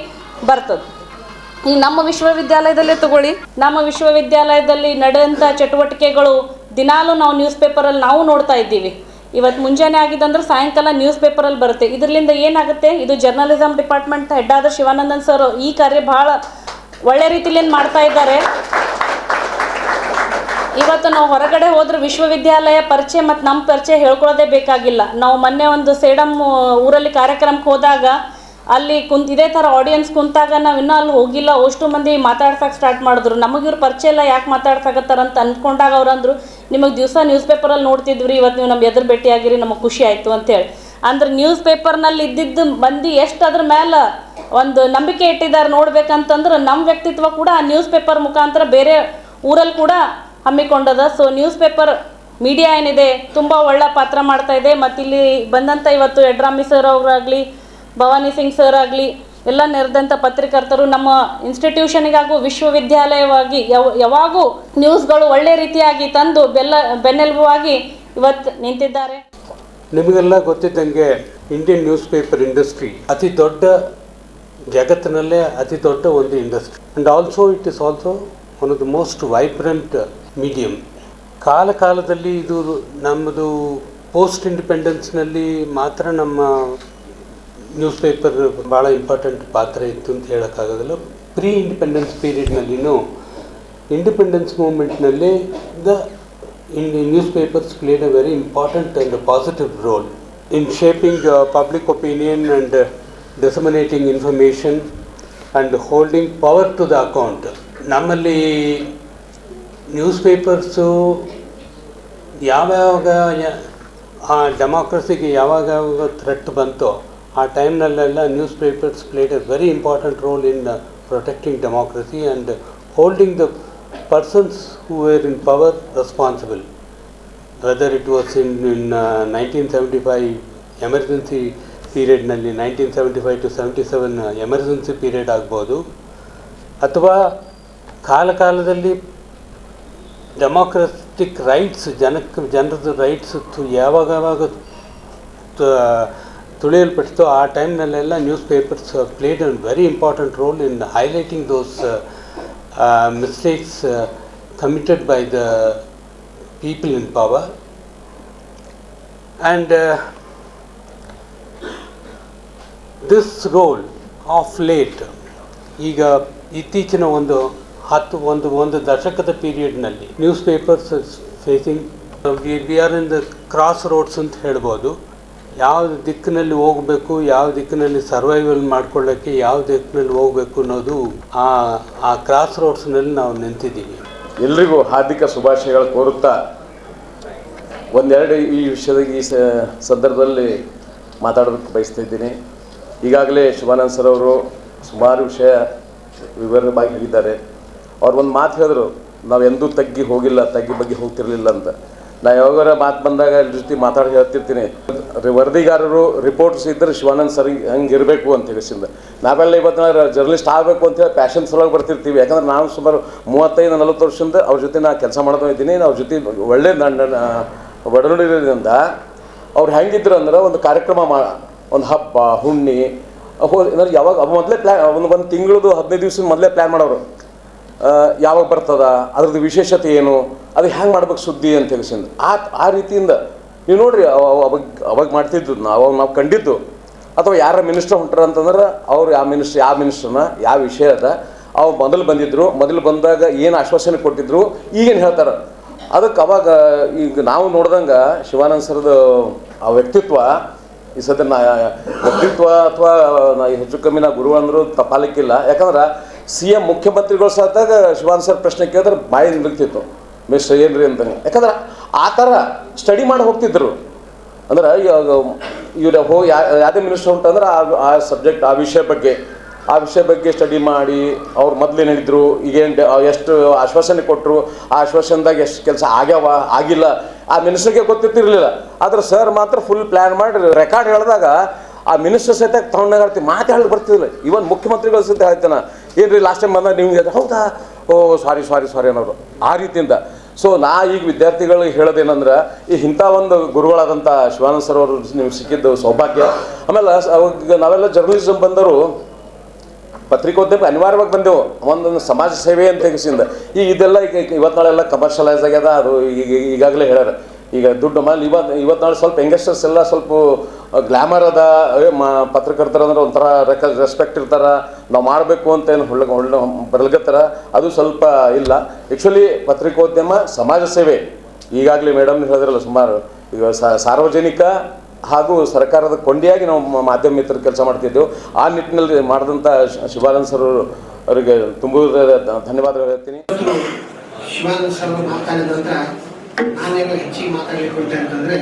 ಬರ್ತದೆ. ಈ ನಮ್ಮ ವಿಶ್ವವಿದ್ಯಾಲಯದಲ್ಲೇ ತಗೊಳ್ಳಿ, ನಮ್ಮ ವಿಶ್ವವಿದ್ಯಾಲಯದಲ್ಲಿ ನಡೆಯುವಂಥ ಚಟುವಟಿಕೆಗಳು ದಿನಾಲೂ ನಾವು ನ್ಯೂಸ್ ಪೇಪರಲ್ಲಿ ನಾವು ನೋಡ್ತಾ ಇದ್ದೀವಿ. ಇವತ್ತು ಮುಂಜಾನೆ ಆಗಿದ್ದಂದ್ರೆ ಸಾಯಂಕಾಲ ನ್ಯೂಸ್ ಪೇಪರಲ್ಲಿ ಬರುತ್ತೆ. ಇದರಿಂದ ಏನಾಗುತ್ತೆ, ಇದು ಜರ್ನಲಿಸಮ್ ಡಿಪಾರ್ಟ್ಮೆಂಟ್ ಹೆಡ್ ಆದ ಶಿವಾನಂದನ್ ಸರ್ ಈ ಕಾರ್ಯ ಭಾಳ ಒಳ್ಳೆ ರೀತಿಯಲ್ಲಿ ಮಾಡ್ತಾ ಇದ್ದಾರೆ. ಇವತ್ತು ನಾವು ಹೊರಗಡೆ ಹೋದ್ರೆ ವಿಶ್ವವಿದ್ಯಾಲಯ ಪರಿಚಯ ಮತ್ತು ನಮ್ಮ ಪರಿಚಯ ಹೇಳ್ಕೊಳ್ಳೋದೇ ಬೇಕಾಗಿಲ್ಲ. ನಾವು ಮೊನ್ನೆ ಒಂದು ಸೇಡಮ್ ಊರಲ್ಲಿ ಕಾರ್ಯಕ್ರಮಕ್ಕೆ ಹೋದಾಗ ಅಲ್ಲಿ ಇದೇ ಥರ ಆಡಿಯನ್ಸ್ ಕುಂತಾಗ ನಾವು ಇನ್ನೂ ಅಲ್ಲಿ ಹೋಗಿಲ್ಲ, ಅಷ್ಟು ಮಂದಿ ಮಾತಾಡ್ಸೋಕೆ ಸ್ಟಾರ್ಟ್ ಮಾಡಿದ್ರು. ನಮಗಿವ್ರು ಪರಿಚಯ ಇಲ್ಲ, ಯಾಕೆ ಮಾತಾಡ್ಸಕತ್ತಾರಂತ ಅಂದ್ಕೊಂಡಾಗ ಅವ್ರು ಅಂದರು, ನಿಮಗೆ ದಿವಸ ನ್ಯೂಸ್ ಪೇಪರಲ್ಲಿ ನೋಡ್ತಿದ್ವಿ, ಇವತ್ತು ನೀವು ನಮ್ಮ ಎದುರು ಭೇಟಿಯಾಗಿರಿ, ನಮಗೆ ಖುಷಿ ಆಯಿತು ಅಂತೇಳಿ. ಅಂದ್ರೆ ನ್ಯೂಸ್ ಪೇಪರ್ನಲ್ಲಿ ಇದ್ದಿದ್ದು ಮಂದಿ ಎಷ್ಟು ಅದ್ರ ಮೇಲೆ ಒಂದು ನಂಬಿಕೆ ಇಟ್ಟಿದ್ದಾರೆ ನೋಡ್ಬೇಕಂತಂದ್ರೆ ನಮ್ಮ ವ್ಯಕ್ತಿತ್ವ ಕೂಡ ಆ ನ್ಯೂಸ್ ಪೇಪರ್ ಮುಖಾಂತರ ಬೇರೆ ಊರಲ್ಲಿ ಕೂಡ ಹಮ್ಮಿಕೊಂಡದ. ಸೊ ನ್ಯೂಸ್ ಪೇಪರ್ ಮೀಡಿಯಾ ಏನಿದೆ ತುಂಬ ಒಳ್ಳೆ ಪಾತ್ರ ಮಾಡ್ತಾ ಇದೆ. ಮತ್ತು ಇಲ್ಲಿ ಬಂದಂಥ ಇವತ್ತು ಯಡ್ರಾಮಿ ಸರ್ ಅವರಾಗಲಿ, ಭವಾನಿ ಸಿಂಗ್ ಸರ್ ಆಗಲಿ, ಎಲ್ಲ ನೆರೆದಂಥ ಪತ್ರಕರ್ತರು ನಮ್ಮ ಇನ್ಸ್ಟಿಟ್ಯೂಷನಿಗಾಗೂ ವಿಶ್ವವಿದ್ಯಾಲಯವಾಗಿ ಯಾವಾಗೂ ನ್ಯೂಸ್ಗಳು ಒಳ್ಳೆ ರೀತಿಯಾಗಿ ತಂದು ಬೆನ್ನೆಲುಬಾಗಿ ಇವತ್ತು ನಿಂತಿದ್ದಾರೆ. ನಿಮಗೆಲ್ಲ ಗೊತ್ತಿದ್ದಂಗೆ ಇಂಡಿಯನ್ ನ್ಯೂಸ್ ಪೇಪರ್ ಇಂಡಸ್ಟ್ರಿ ಅತಿ ದೊಡ್ಡ, ಜಗತ್ತಿನಲ್ಲೇ ಅತಿ ದೊಡ್ಡ ಒಂದು industry. And also it is also one of the most vibrant medium. ಕಾಲದಲ್ಲಿ ಇದು ನಮ್ಮದು ಪೋಸ್ಟ್ ಇಂಡಿಪೆಂಡೆನ್ಸ್ನಲ್ಲಿ ಮಾತ್ರ ನಮ್ಮ ನ್ಯೂಸ್ ಪೇಪರ್ ಭಾಳ ಇಂಪಾರ್ಟೆಂಟ್ ಪಾತ್ರ ಇತ್ತು ಅಂತ ಹೇಳೋಕ್ಕಾಗೋದಿಲ್ಲ. ಪ್ರೀ ಇಂಡಿಪೆಂಡೆನ್ಸ್ ಪೀರಿಯಡ್ನಲ್ಲಿನೂ ಇಂಡಿಪೆಂಡೆನ್ಸ್ ಮೂಮೆಂಟ್ನಲ್ಲಿ newspapers played a very important and a positive role in shaping public opinion and disseminating information and holding power to the account. ನಮ್ಮಲ್ಲಿ ನ್ಯೂಸ್ ಪೇಪರ್ಸು ಯಾವಾಗ ಆ ಡೆಮಾಕ್ರಸಿಗೆ ಯಾವಾಗ ಥ್ರೆಟ್ ಬಂತೋ ಆ ಟೈಮ್ನಲ್ಲೆಲ್ಲ newspapers played a very important role in protecting democracy and holding the persons who were in power responsible, whether it was in 1975 emergency period ನಲ್ಲಿ 1975 to 77 emergency period ಆಗ್ಬೋದು, ಅಥವಾ ಕಾಲದಲ್ಲಿ ಡೆಮಾಕ್ರೆಟಿಕ್ ರೈಟ್ಸ್ ಜನರದ ರೈಟ್ಸ್ ಯಾವಾಗ ತುಳಿಯಲ್ಪಡ್ತೋ ಆ ಟೈಮ್ನಲ್ಲೆಲ್ಲ newspapers played a very important role in highlighting those mistakes committed by the people in power. And this role of late, ಈಗ ಇತ್ತೀಚಿನ ಒಂದು ದಶಕದ ಪೀರಿಯಡ್ನಲ್ಲಿ newspapers facing we are in the crossroads ಅಂತ ಹೇಳ್ಬೋದು. ಯಾವ ದಿಕ್ಕಿನಲ್ಲಿ ಹೋಗಬೇಕು, ಯಾವ ದಿಕ್ಕಿನಲ್ಲಿ ಸರ್ವೈವಲ್ ಮಾಡ್ಕೊಳ್ಳೋಕ್ಕೆ ಯಾವ ದಿಕ್ಕಿನಲ್ಲಿ ಹೋಗಬೇಕು ಅನ್ನೋದು ಆ ಕ್ರಾಸ್ ರೋಡ್ಸ್ನಲ್ಲಿ ನಾವು ನಿಂತಿದ್ದೀವಿ. ಎಲ್ರಿಗೂ ಹಾರ್ದಿಕ ಶುಭಾಶಯಗಳು ಕೋರುತ್ತಾ, ಒಂದೆರಡು ಈ ವಿಷಯದ ಸಂದರ್ಭದಲ್ಲಿ ಮಾತಾಡೋದಕ್ಕೆ ಬಯಸ್ತಿದ್ದೀನಿ. ಈಗಾಗಲೇ ಶಿವಾನಂದ್ ಸರ್ ಅವರು ಸುಮಾರು ವಿಷಯ ವಿವರವಾಗಿ ಹೇಳಿದ್ದಾರೆ. ಅವ್ರು ಒಂದು ಮಾತು ಹೇಳಿದ್ರು, ನಾವು ಎಂದೂ ತಗ್ಗಿ ಹೋಗಿಲ್ಲ, ತಗ್ಗಿ ಬಗ್ಗೆ ಹೋಗ್ತಿರ್ಲಿಲ್ಲ ಅಂತ. ನಾ ಯಾವಾಗಾರ ಮಾತು ಬಂದಾಗ ಎಲ್ಲರ ಜೊತೆ ಮಾತಾಡಿ ಹೇಳ್ತಿರ್ತೀನಿ, ವರದಿಗಾರರು ರಿಪೋರ್ಟ್ಸ್ ಇದ್ದರೆ ಶಿವಾನಂದ್ ಸರ್ ಹಂಗೆ ಇರಬೇಕು ಅಂತ ಹೇಳಿಸಿಂದ. ನಾವೆಲ್ಲ ಇವತ್ತು ಜರ್ನಲಿಸ್ಟ್ ಆಗಬೇಕು ಅಂತೇಳಿ ಪ್ಯಾಷನ್ ಸಲುವಾಗಿ ಬರ್ತಿರ್ತೀವಿ. ಯಾಕಂದ್ರೆ ನಾವು ಸುಮಾರು 35-40 ವರ್ಷದಿಂದ ಅವ್ರ ಜೊತೆ ನಾನು ಕೆಲಸ ಮಾಡ್ತಾ ಇದ್ದೀನಿ. ಅವ್ರ ಜೊತೆ ಒಳ್ಳೆ ಒಡನುಡಿರೋದ್ರಿಂದ ಅವ್ರು ಹೆಂಗಿದ್ರು ಅಂದ್ರೆ ಒಂದು ಕಾರ್ಯಕ್ರಮ ಒಂದು ಹಬ್ಬ ಹುಣ್ಣಿ ಅಂದ್ರೆ ಯಾವಾಗ ಮೊದಲೇ ಪ್ಲ್ಯಾನ್, ಒಂದು ತಿಂಗಳದು 15 ದಿವಸ ಮೊದಲೇ ಪ್ಲ್ಯಾನ್ ಮಾಡೋರು. ಯಾವಾಗ ಬರ್ತದ, ಅದ್ರದ್ದು ವಿಶೇಷತೆ ಏನು, ಅದು ಹೆಂಗೆ ಮಾಡ್ಬೇಕು ಸುದ್ದಿ ಅಂತ ಹೇಳಿಸಿಂದ ಆ ರೀತಿಯಿಂದ ನೀವು ನೋಡ್ರಿ ಅವಾಗ ಮಾಡ್ತಿದ್ದು ನಾವು ಕಂಡಿದ್ದು. ಅಥವಾ ಯಾರ ಮಿನಿಸ್ಟರ್ ಹೊಂಟ್ರ ಅಂತಂದ್ರೆ ಅವ್ರು ಯಾವ ಮಿನಿಸ್ಟ್ರನ್ನ ಯಾವ ವಿಷಯ ಅದ ಅವ್ರು ಮೊದಲು ಬಂದಾಗ ಏನು ಆಶ್ವಾಸನೆ ಕೊಟ್ಟಿದ್ರು, ಈಗೇನು ಹೇಳ್ತಾರೆ. ಅದಕ್ಕೆ ಅವಾಗ ಈಗ ನಾವು ನೋಡ್ದಂಗೆ ಶಿವಾನಂದ್ ಸರ್ದು ಆ ವ್ಯಕ್ತಿತ್ವ ಈ ಸದ್ಯ ವ್ಯಕ್ತಿತ್ವ ಅಥವಾ ಹೆಚ್ಚು ಕಮ್ಮಿ ನಾ ಗುರು ಅಂದರೂ ತಪ್ಪಾಲಿಕ್ಕಿಲ್ಲ. ಯಾಕಂದ್ರೆ CM ಮುಖ್ಯಮಂತ್ರಿಗಳು ಸತ್ತಾಗ ಶಿವಾನಂದ್ ಸರ್ ಪ್ರಶ್ನೆ ಕೇಳಿದ್ರೆ ಬಾಯಿ ನಿಲ್ತಿತ್ತು, ಮಿಸ್ಟರ್ ಏನ್ರಿ ಅಂತಾನೆ. ಯಾಕಂದ್ರೆ ಆ ಥರ ಸ್ಟಡಿ ಮಾಡಿ ಹೋಗ್ತಿದ್ರು. ಅಂದ್ರೆ ಇವ್ರು ಯಾವುದೇ ಮಿನಿಸ್ಟರ್ ಉಂಟಂದ್ರೆ ಆ ಸಬ್ಜೆಕ್ಟ್ ಆ ವಿಷಯ ಬಗ್ಗೆ ಸ್ಟಡಿ ಮಾಡಿ ಅವ್ರು ಮೊದಲೇನು ಹೇಳಿದ್ರು, ಈಗೇನು ಎಷ್ಟು ಆಶ್ವಾಸನೆ ಕೊಟ್ಟರು, ಆ ಆಶ್ವಾಸನದಾಗ ಎಷ್ಟು ಕೆಲಸ ಆಗ್ಯಾವ ಆಗಿಲ್ಲ ಆ ಮಿನಿಸ್ಟ್ರಿಗೆ ಗೊತ್ತಿರ್ತಿರ್ಲಿಲ್ಲ. ಆದ್ರೆ ಸರ್ ಮಾತ್ರ ಫುಲ್ ಪ್ಲ್ಯಾನ್ ಮಾಡಿ ರೆಕಾರ್ಡ್ ಹೇಳಿದಾಗ ಆ ಮಿನಿಸ್ಟರ್ ಸಹಿತ ತಗೊಂಡಾಗ ಹೇಳ್ತೀವಿ, ಮಾತು ಹೇಳಿ ಬರ್ತಿದ್ದಿಲ್ಲ. ಇವನ್ ಮುಖ್ಯಮಂತ್ರಿಗಳ ಸಹಿತ ಹೇಳ್ತಾನೆ, ಏನ್ರಿ ಲಾಸ್ಟ್ ಟೈಮ್ ಬಂದಾಗ ನಿಮ್ಗೆ ಹೌದಾ, ಓ ಸಾರಿ ಅನ್ನೋರು ಆ ರೀತಿಯಿಂದ. ಸೊ ನಾ ಈಗ ವಿದ್ಯಾರ್ಥಿಗಳಿಗೆ ಹೇಳೋದೇನಂದ್ರೆ, ಈ ಇಂಥ ಒಂದು ಗುರುಗಳಾದಂಥ ಶಿವಾನಂದ್ ಸರ್ ಅವರು ನಿಮ್ಗೆ ಸಿಕ್ಕಿದ್ದು ಸೌಭಾಗ್ಯ. ಆಮೇಲೆ ಅವಾಗ ನಾವೆಲ್ಲ ಜರ್ನಲಿಸಮ್ ಬಂದರು, ಪತ್ರಿಕೋದ್ಯಮ ಅನಿವಾರ್ಯವಾಗಿ ಬಂದೆವು, ಒಂದೊಂದು ಸಮಾಜ ಸೇವೆ ಅಂತ ತೆಗೆಸಿಂದ. ಈಗ ಇದೆಲ್ಲ ಇವತ್ತು ನಾಳೆಲ್ಲ ಕಮರ್ಷಿಯಲೈಸ್ ಆಗ್ಯದ. ಅದು ಈಗಾಗಲೇ ಹೇಳ್ಯಾರ. ಈಗ ದುಡ್ಡು ಆಮೇಲೆ ಇವತ್ತು ನಾಳೆ ಸ್ವಲ್ಪ ಯಂಗಸ್ಟರ್ಸ್ ಎಲ್ಲ ಸ್ವಲ್ಪ ಗ್ಲಾಮರ್ ಅದ, ಪತ್ರಕರ್ತರಂದ್ರೆ ಒಂಥರ ರೆಸ್ಪೆಕ್ಟ್ ಇರ್ತಾರೆ, ನಾವು ಮಾಡಬೇಕು ಅಂತ ಏನು ಒಳ್ಳೆ ಬರಲ್ಗತ್ತಾರ. ಅದು ಸ್ವಲ್ಪ ಇಲ್ಲ. ಆ್ಯಕ್ಚುಲಿ ಪತ್ರಿಕೋದ್ಯಮ ಸಮಾಜ ಸೇವೆ ಈಗಾಗಲೇ ಮೇಡಮ್ ಹೇಳಿದ್ರಲ್ಲ, ಸುಮಾರು ಈಗ ಸಾರ್ವಜನಿಕ ಹಾಗೂ ಸರ್ಕಾರದ ಕೊಂಡಿಯಾಗಿ ನಾವು ಮಾಧ್ಯಮ ಮಿತ್ರರು ಕೆಲಸ ಮಾಡ್ತಿದ್ದೆವು. ಆ ನಿಟ್ಟಿನಲ್ಲಿ ಮಾಡಿದಂಥ ಶಿವಾನಂದ್ ಸರ್ ಅವರಿಗೆ ತುಂಬ ಧನ್ಯವಾದಗಳು ಹೇಳ್ತೀನಿ. ಶಿವಾನಂದ್ ಸರ್ ಮಾತಾಡಿದ ನಂತರ ನಾನೇನು ಹೆಚ್ಚಿಗೆ ಮಾತಾಡಲಿಕ್ಕೆ ಹೊರಟೆ ಅಂತಂದ್ರೆ,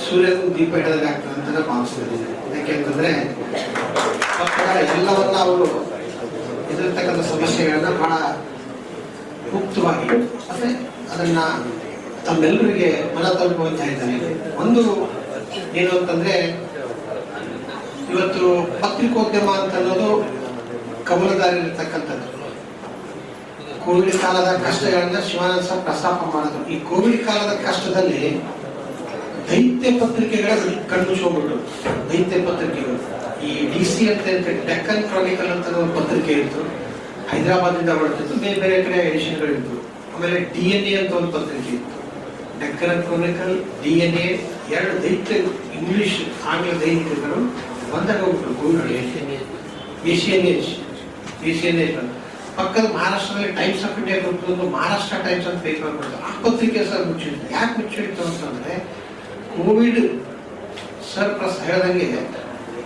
ಸೂರ್ಯನ ದೀಪ ಇಡೋದಾಗ ಆಗ್ತದೆ ಅಂತ ಭಾವಿಸ್ತಿದ್ದೀನಿ. ಯಾಕೆಂತಂದ್ರೆ ಎಲ್ಲವನ್ನ ಅವರು ಎದುರ್ತಕ್ಕಂಥ ಸಮಸ್ಯೆಗಳನ್ನ ಬಹಳ ಮುಕ್ತವಾಗಿ ಮತ್ತೆ ಅದನ್ನ ತಮ್ಮೆಲ್ಲರಿಗೆ ಮನ ತಲುಪುವಂತ ಇದ್ದಾರೆ. ಒಂದು ಏನು ಅಂತಂದ್ರೆ, ಇವತ್ತು ಪತ್ರಿಕೋದ್ಯಮ ಅಂತ ಅನ್ನೋದು ಕಮಲದಾರಿ ಇರತಕ್ಕಂಥದ್ದು. ಕೋವಿಡ್ ಕಾಲದ ಕಷ್ಟಗಳನ್ನ ಶಿವಾನಂದ ಸರ್ ಪ್ರಸ್ತಾಪ ಮಾಡಿದ್ರು. ಈ ಕೋವಿಡ್ ಕಾಲದ ಕಷ್ಟದಲ್ಲಿ ದೈತ್ಯ ಪತ್ರಿಕೆಗಳ ಕಣ್ಣು ಶೋಗ್ಬಿಟ್ಟು, ದೈತ್ಯ ಪತ್ರಿಕೆಗಳು ಈ DC ಅಂತ ಡೆಕ್ಕನ್ ಕ್ರಾನಿಕಲ್ ಅಂತ ಒಂದು ಪತ್ರಿಕೆ ಇತ್ತು, ಹೈದರಾಬಾದಿಂದ ಹೊರಟಿತ್ತು, ಬೇರೆ ಬೇರೆ ಕಡೆ ಎಡಿಷನ್ಗಳು ಇತ್ತು. ಆಮೇಲೆ DNA ಅಂತ ಒಂದು ಪತ್ರಿಕೆ ಇತ್ತು, ಡೆಕ್ಕನ್ ಕ್ರಾನಿಕಲ್, DNA, ಎರಡು ದೈತ್ಯ ಇಂಗ್ಲಿಷ್ ಆಂಗ್ಲ ದೈನಿಕಗಳು ಬಂದಾಗ ಹೋಗ್ಬಿಟ್ಟು ಕೋವಿಡ್. ಏಷಿಯನ್ ಏಜ್ ಪಕ್ಕದ ಮಹಾರಾಷ್ಟ್ರದಲ್ಲಿ ಟೈಮ್ಸ್ ಆಫ್ ಇಂಡಿಯಾ ಗ್ರೂಪ್ ಒಂದು ಮಹಾರಾಷ್ಟ್ರ ಟೈಮ್ಸ್ ಅಂತ ಪೇಪರ್ ಬರ್ತದೆ. ಆ ಪತ್ರಿಕೆ ಸರ್ ಮುಚ್ಚಿತ್ತು. ಯಾಕೆ ಮುಚ್ಚಿತ್ತು ಅಂತಂದ್ರೆ, ಕೋವಿಡ್ ಸರ್ ಹೇಳ್ದಂಗೆ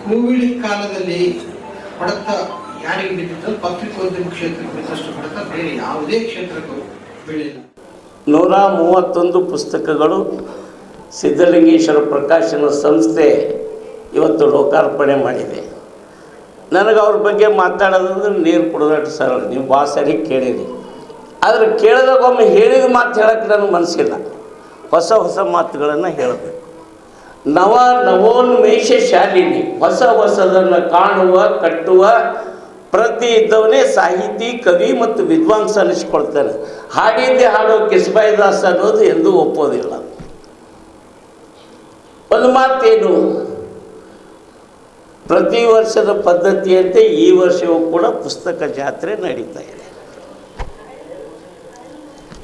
ಕೋವಿಡ್ ಕಾಲದಲ್ಲಿ ಹೊಡೆತ ಯಾರಿಗೆ ಬಿದ್ದಿತ್ತು, ಪತ್ರಿಕೋದ್ಯಮ ಕ್ಷೇತ್ರಕ್ಕೆ ಬಿದ್ದಷ್ಟು ಹೊಡೆತ ಬೇರೆ ಯಾವುದೇ ಕ್ಷೇತ್ರಕ್ಕೂ ಬೀಳಿಲ್ಲ. 131 ಪುಸ್ತಕಗಳು ಸಿದ್ಧಲಿಂಗೇಶ್ವರ ಪ್ರಕಾಶನ ಸಂಸ್ಥೆ ಇವತ್ತು ಲೋಕಾರ್ಪಣೆ ಮಾಡಿದೆ. ನನಗೆ ಅವ್ರ ಬಗ್ಗೆ ಮಾತಾಡೋದಂದ್ರೆ ನೀರು ಕುಡಿದಟ್ಟು ಸರಳ. ನೀವು ಭಾಳ ಸರಿ ಕೇಳಿರಿ, ಆದರೆ ಕೇಳಿದಾಗ ಒಮ್ಮೆ ಹೇಳಿದ ಮಾತು ಹೇಳೋಕ್ಕೆ ನನಗೆ ಮನಸ್ಸಿಲ್ಲ. ಹೊಸ ಮಾತುಗಳನ್ನು ಹೇಳಬೇಕು. ನವೋನ್ಮೇಷ ಶಾಲಿನಿ, ಹೊಸದನ್ನು ಕಾಣುವ ಕಟ್ಟುವ ಪ್ರತಿ ಇದ್ದವನೇ ಸಾಹಿತಿ, ಕವಿ ಮತ್ತು ವಿದ್ವಾಂಸ ಅನಿಸ್ಕೊಳ್ತಾನೆ. ಹಾಡಿದ್ದೆ ಹಾಡೋ ಕಿಸ್ಬಾಯಿದಾಸ ಅನ್ನೋದು ಎಂದೂ ಒಪ್ಪೋದಿಲ್ಲ. ಒಂದು ಮಾತೇನು, ಪ್ರತಿ ವರ್ಷದ ಪದ್ಧತಿಯಂತೆ ಈ ವರ್ಷವೂ ಕೂಡ ಪುಸ್ತಕ ಜಾತ್ರೆ ನಡೀತಾ ಇದೆ.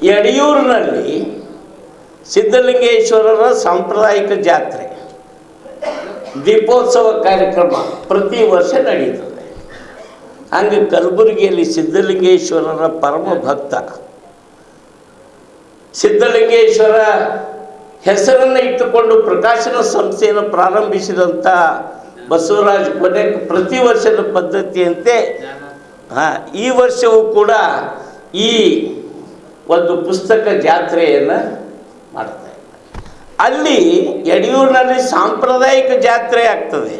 ಯಡಿಯೂರಿನಲ್ಲಿ ಸಿದ್ಧಲಿಂಗೇಶ್ವರರ ಸಾಂಪ್ರದಾಯಿಕ ಜಾತ್ರೆ, ದೀಪೋತ್ಸವ ಕಾರ್ಯಕ್ರಮ ಪ್ರತಿ ವರ್ಷ ನಡೀತದೆ. ಹಂಗೆ ಕಲಬುರಗಿಯಲ್ಲಿ ಸಿದ್ಧಲಿಂಗೇಶ್ವರರ ಪರಮ ಭಕ್ತ, ಸಿದ್ಧಲಿಂಗೇಶ್ವರ ಹೆಸರನ್ನು ಇಟ್ಟುಕೊಂಡು ಪ್ರಕಾಶನ ಸಂಸ್ಥೆಯನ್ನು ಪ್ರಾರಂಭಿಸಿದಂಥ ಬಸವರಾಜ್ ಕೊನೆಕ್ ಪ್ರತಿ ವರ್ಷದ ಪದ್ಧತಿಯಂತೆ ಈ ವರ್ಷವೂ ಕೂಡ ಈ ಒಂದು ಪುಸ್ತಕ ಜಾತ್ರೆಯನ್ನು ಮಾಡ್ತಾ ಇದ್ದಾರೆ. ಅಲ್ಲಿ ಯಡಿಯೂರಿನಲ್ಲಿ ಸಾಂಪ್ರದಾಯಿಕ ಜಾತ್ರೆ ಆಗ್ತದೆ,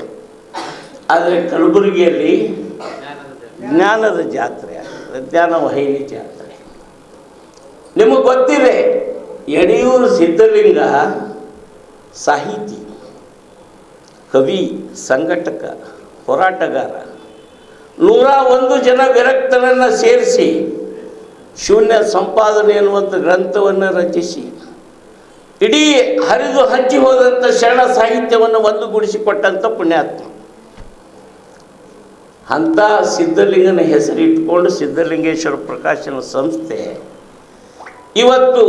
ಆದರೆ ಕಲಬುರಗಿಯಲ್ಲಿ ಜ್ಞಾನದ ಜಾತ್ರೆ ಆಗ್ತದೆ, ಜ್ಞಾನವಾಹಿನಿ ಜಾತ್ರೆ. ನಿಮಗೆ ಗೊತ್ತಿದೆ, ಯಡಿಯೂರು ಸಿದ್ಧಲಿಂಗ ಸಾಹಿತಿ, ಕವಿ, ಸಂಘಟಕ, ಹೋರಾಟಗಾರ. 101 ಜನ ವಿರಕ್ತರನ್ನು ಸೇರಿಸಿ ಶೂನ್ಯ ಸಂಪಾದನೆ ಎನ್ನುವಂಥ ಗ್ರಂಥವನ್ನು ರಚಿಸಿ ಇಡೀ ಹರಿದು ಹಂಚಿ ಹೋದಂಥ ಶರಣ ಸಾಹಿತ್ಯವನ್ನು ಒಂದುಗೂಡಿಸಿಕೊಟ್ಟಂಥ ಪುಣ್ಯಾತ್ಮ. ಅಂಥ ಸಿದ್ಧಲಿಂಗನ ಹೆಸರಿಟ್ಕೊಂಡು ಸಿದ್ಧಲಿಂಗೇಶ್ವರ ಪ್ರಕಾಶನ ಸಂಸ್ಥೆ ಇವತ್ತು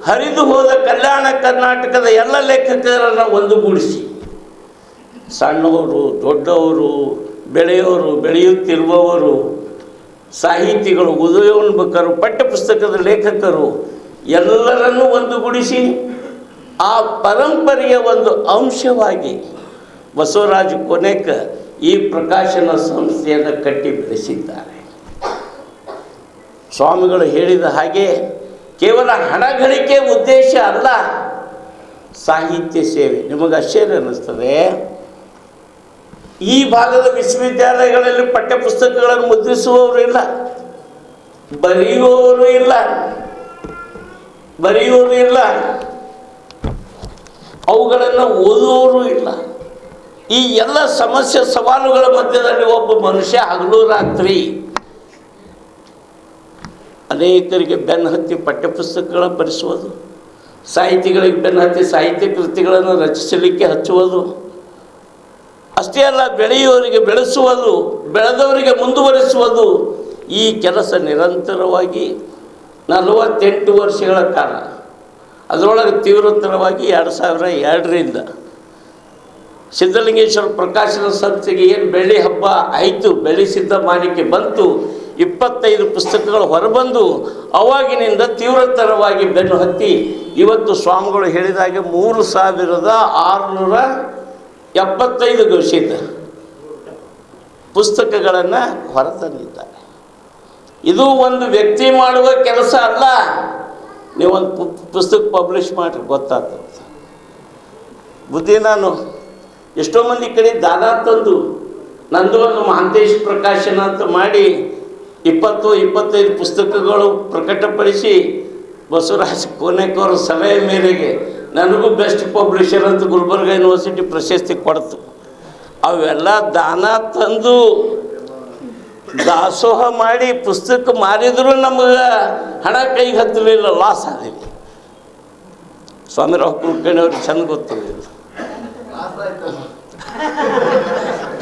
ಹರಿದು ಹೋದ ಕಲ್ಯಾಣ ಕರ್ನಾಟಕದ ಎಲ್ಲ ಲೇಖಕರನ್ನು ಒಂದುಗೂಡಿಸಿ ಸಣ್ಣವರು, ದೊಡ್ಡವರು, ಬೆಳೆಯೋರು, ಬೆಳೆಯುತ್ತಿರುವವರು, ಸಾಹಿತಿಗಳು, ಉದಯೋನ್ಮುಖರು, ಪಠ್ಯಪುಸ್ತಕದ ಲೇಖಕರು ಎಲ್ಲರನ್ನೂ ಒಂದುಗೂಡಿಸಿ ಆ ಪರಂಪರೆಯ ಒಂದು ಅಂಶವಾಗಿ ಬಸವರಾಜ ಕೊನೆಕ ಈ ಪ್ರಕಾಶನ ಸಂಸ್ಥೆಯನ್ನು ಕಟ್ಟಿ ಬೆಳೆಸಿದ್ದಾರೆ. ಸ್ವಾಮಿಗಳು ಹೇಳಿದ ಹಾಗೆ ಕೇವಲ ಹಣ ಗಳಿಕೆ ಉದ್ದೇಶ ಅಲ್ಲ ಸಾಹಿತ್ಯ ಸೇವೆ. ನಿಮಗೆ ಆಶ್ಚರ್ಯ ಅನ್ನಿಸ್ತದೆ, ಈ ಭಾಗದ ವಿಶ್ವವಿದ್ಯಾಲಯಗಳಲ್ಲಿ ಪಠ್ಯಪುಸ್ತಕಗಳನ್ನು ಮುದ್ರಿಸುವವರು ಇಲ್ಲ, ಬರೆಯುವವರು ಇಲ್ಲ, ಅವುಗಳನ್ನು ಓದುವವರು ಇಲ್ಲ. ಈ ಎಲ್ಲ ಸಮಸ್ಯೆ ಸವಾಲುಗಳ ಮಧ್ಯದಲ್ಲಿ ಒಬ್ಬ ಮನುಷ್ಯ ಹಗಲು ರಾತ್ರಿ ಅನೇಕರಿಗೆ ಬೆನ್ನು ಹತ್ತಿ ಪಠ್ಯಪುಸ್ತಕಗಳ ಬರೆಸುವುದು, ಸಾಹಿತಿಗಳಿಗೆ ಬೆನ್ನು ಹತ್ತಿ ಸಾಹಿತ್ಯ ಕೃತಿಗಳನ್ನು ರಚಿಸಲಿಕ್ಕೆ ಹಚ್ಚುವುದು, ಅಷ್ಟೇ ಅಲ್ಲ ಬೆಳೆಯುವವರಿಗೆ ಬೆಳೆಸುವುದು, ಬೆಳೆದವರಿಗೆ ಮುಂದುವರಿಸುವುದು. ಈ ಕೆಲಸ ನಿರಂತರವಾಗಿ 48 ವರ್ಷಗಳ ಕಾಲ, ಅದರೊಳಗೆ ತೀವ್ರತರವಾಗಿ 2002ರಿಂದ ಸಿದ್ಧಲಿಂಗೇಶ್ವರ ಪ್ರಕಾಶನ ಸಂಸ್ಥೆಗೆ ಏನು ಬೆಳ್ಳಿ ಹಬ್ಬ ಆಯಿತು, ಬೆಳ್ಳಿ ಸಿದ್ಧ ಮಾಲಿಕೆ ಬಂತು, 25 ಪುಸ್ತಕಗಳು ಹೊರಬಂದು ಅವಾಗಿನಿಂದ ತೀವ್ರತರವಾಗಿ ಬೆನ್ನು ಹತ್ತಿ ಇವತ್ತು ಸ್ವಾಮಿಗಳು ಹೇಳಿದಾಗೆ 3675 ಘೋಷಿತ ಪುಸ್ತಕಗಳನ್ನು ಹೊರತಂದಿದ್ದಾರೆ. ಇದು ಒಂದು ವ್ಯಕ್ತಿ ಮಾಡುವ ಕೆಲಸ ಅಲ್ಲ. ನೀವೊಂದು ಪುಸ್ತಕ ಪಬ್ಲಿಷ್ ಮಾಡಿ ಗೊತ್ತಾಗ್ತದೆ. ಬುದ್ಧಿ ನಾನು ಎಷ್ಟೋ ಮಂದಿ ಕಡೆ ದಾನ ತಂದು ನಂದು ಒಂದು ಮಹಾಂತೇಶ್ ಪ್ರಕಾಶನ ಅಂತ ಮಾಡಿ 20-25 ಪುಸ್ತಕಗಳು ಪ್ರಕಟಪಡಿಸಿ ಬಸವರಾಜ ಕೊನೆಕವರ ಸಲಹೆ ಮೇರೆಗೆ ನನಗೂ ಬೆಸ್ಟ್ ಪಬ್ಲಿಷರ್ ಅಂತ ಗುಲ್ಬರ್ಗ ಯೂನಿವರ್ಸಿಟಿ ಪ್ರಶಸ್ತಿ ಕೊಡ್ತು. ಅವೆಲ್ಲ ದಾನ ತಂದು ದಾಸೋಹ ಮಾಡಿ ಪುಸ್ತಕ ಮಾರಿದರೂ ನಮಗೆ ಹಣ ಕೈಗೆ ಹತ್ತಲಿಲ್ಲ, ಲಾಸ್ ಆದಿವಿ. ಸ್ವಾಮಿರಾವ್ ಕುಲಕರ್ಣಿಯವ್ರಿಗೆ ಚೆಂದ ಗೊತ್ತಿರಲಿಲ್ಲ.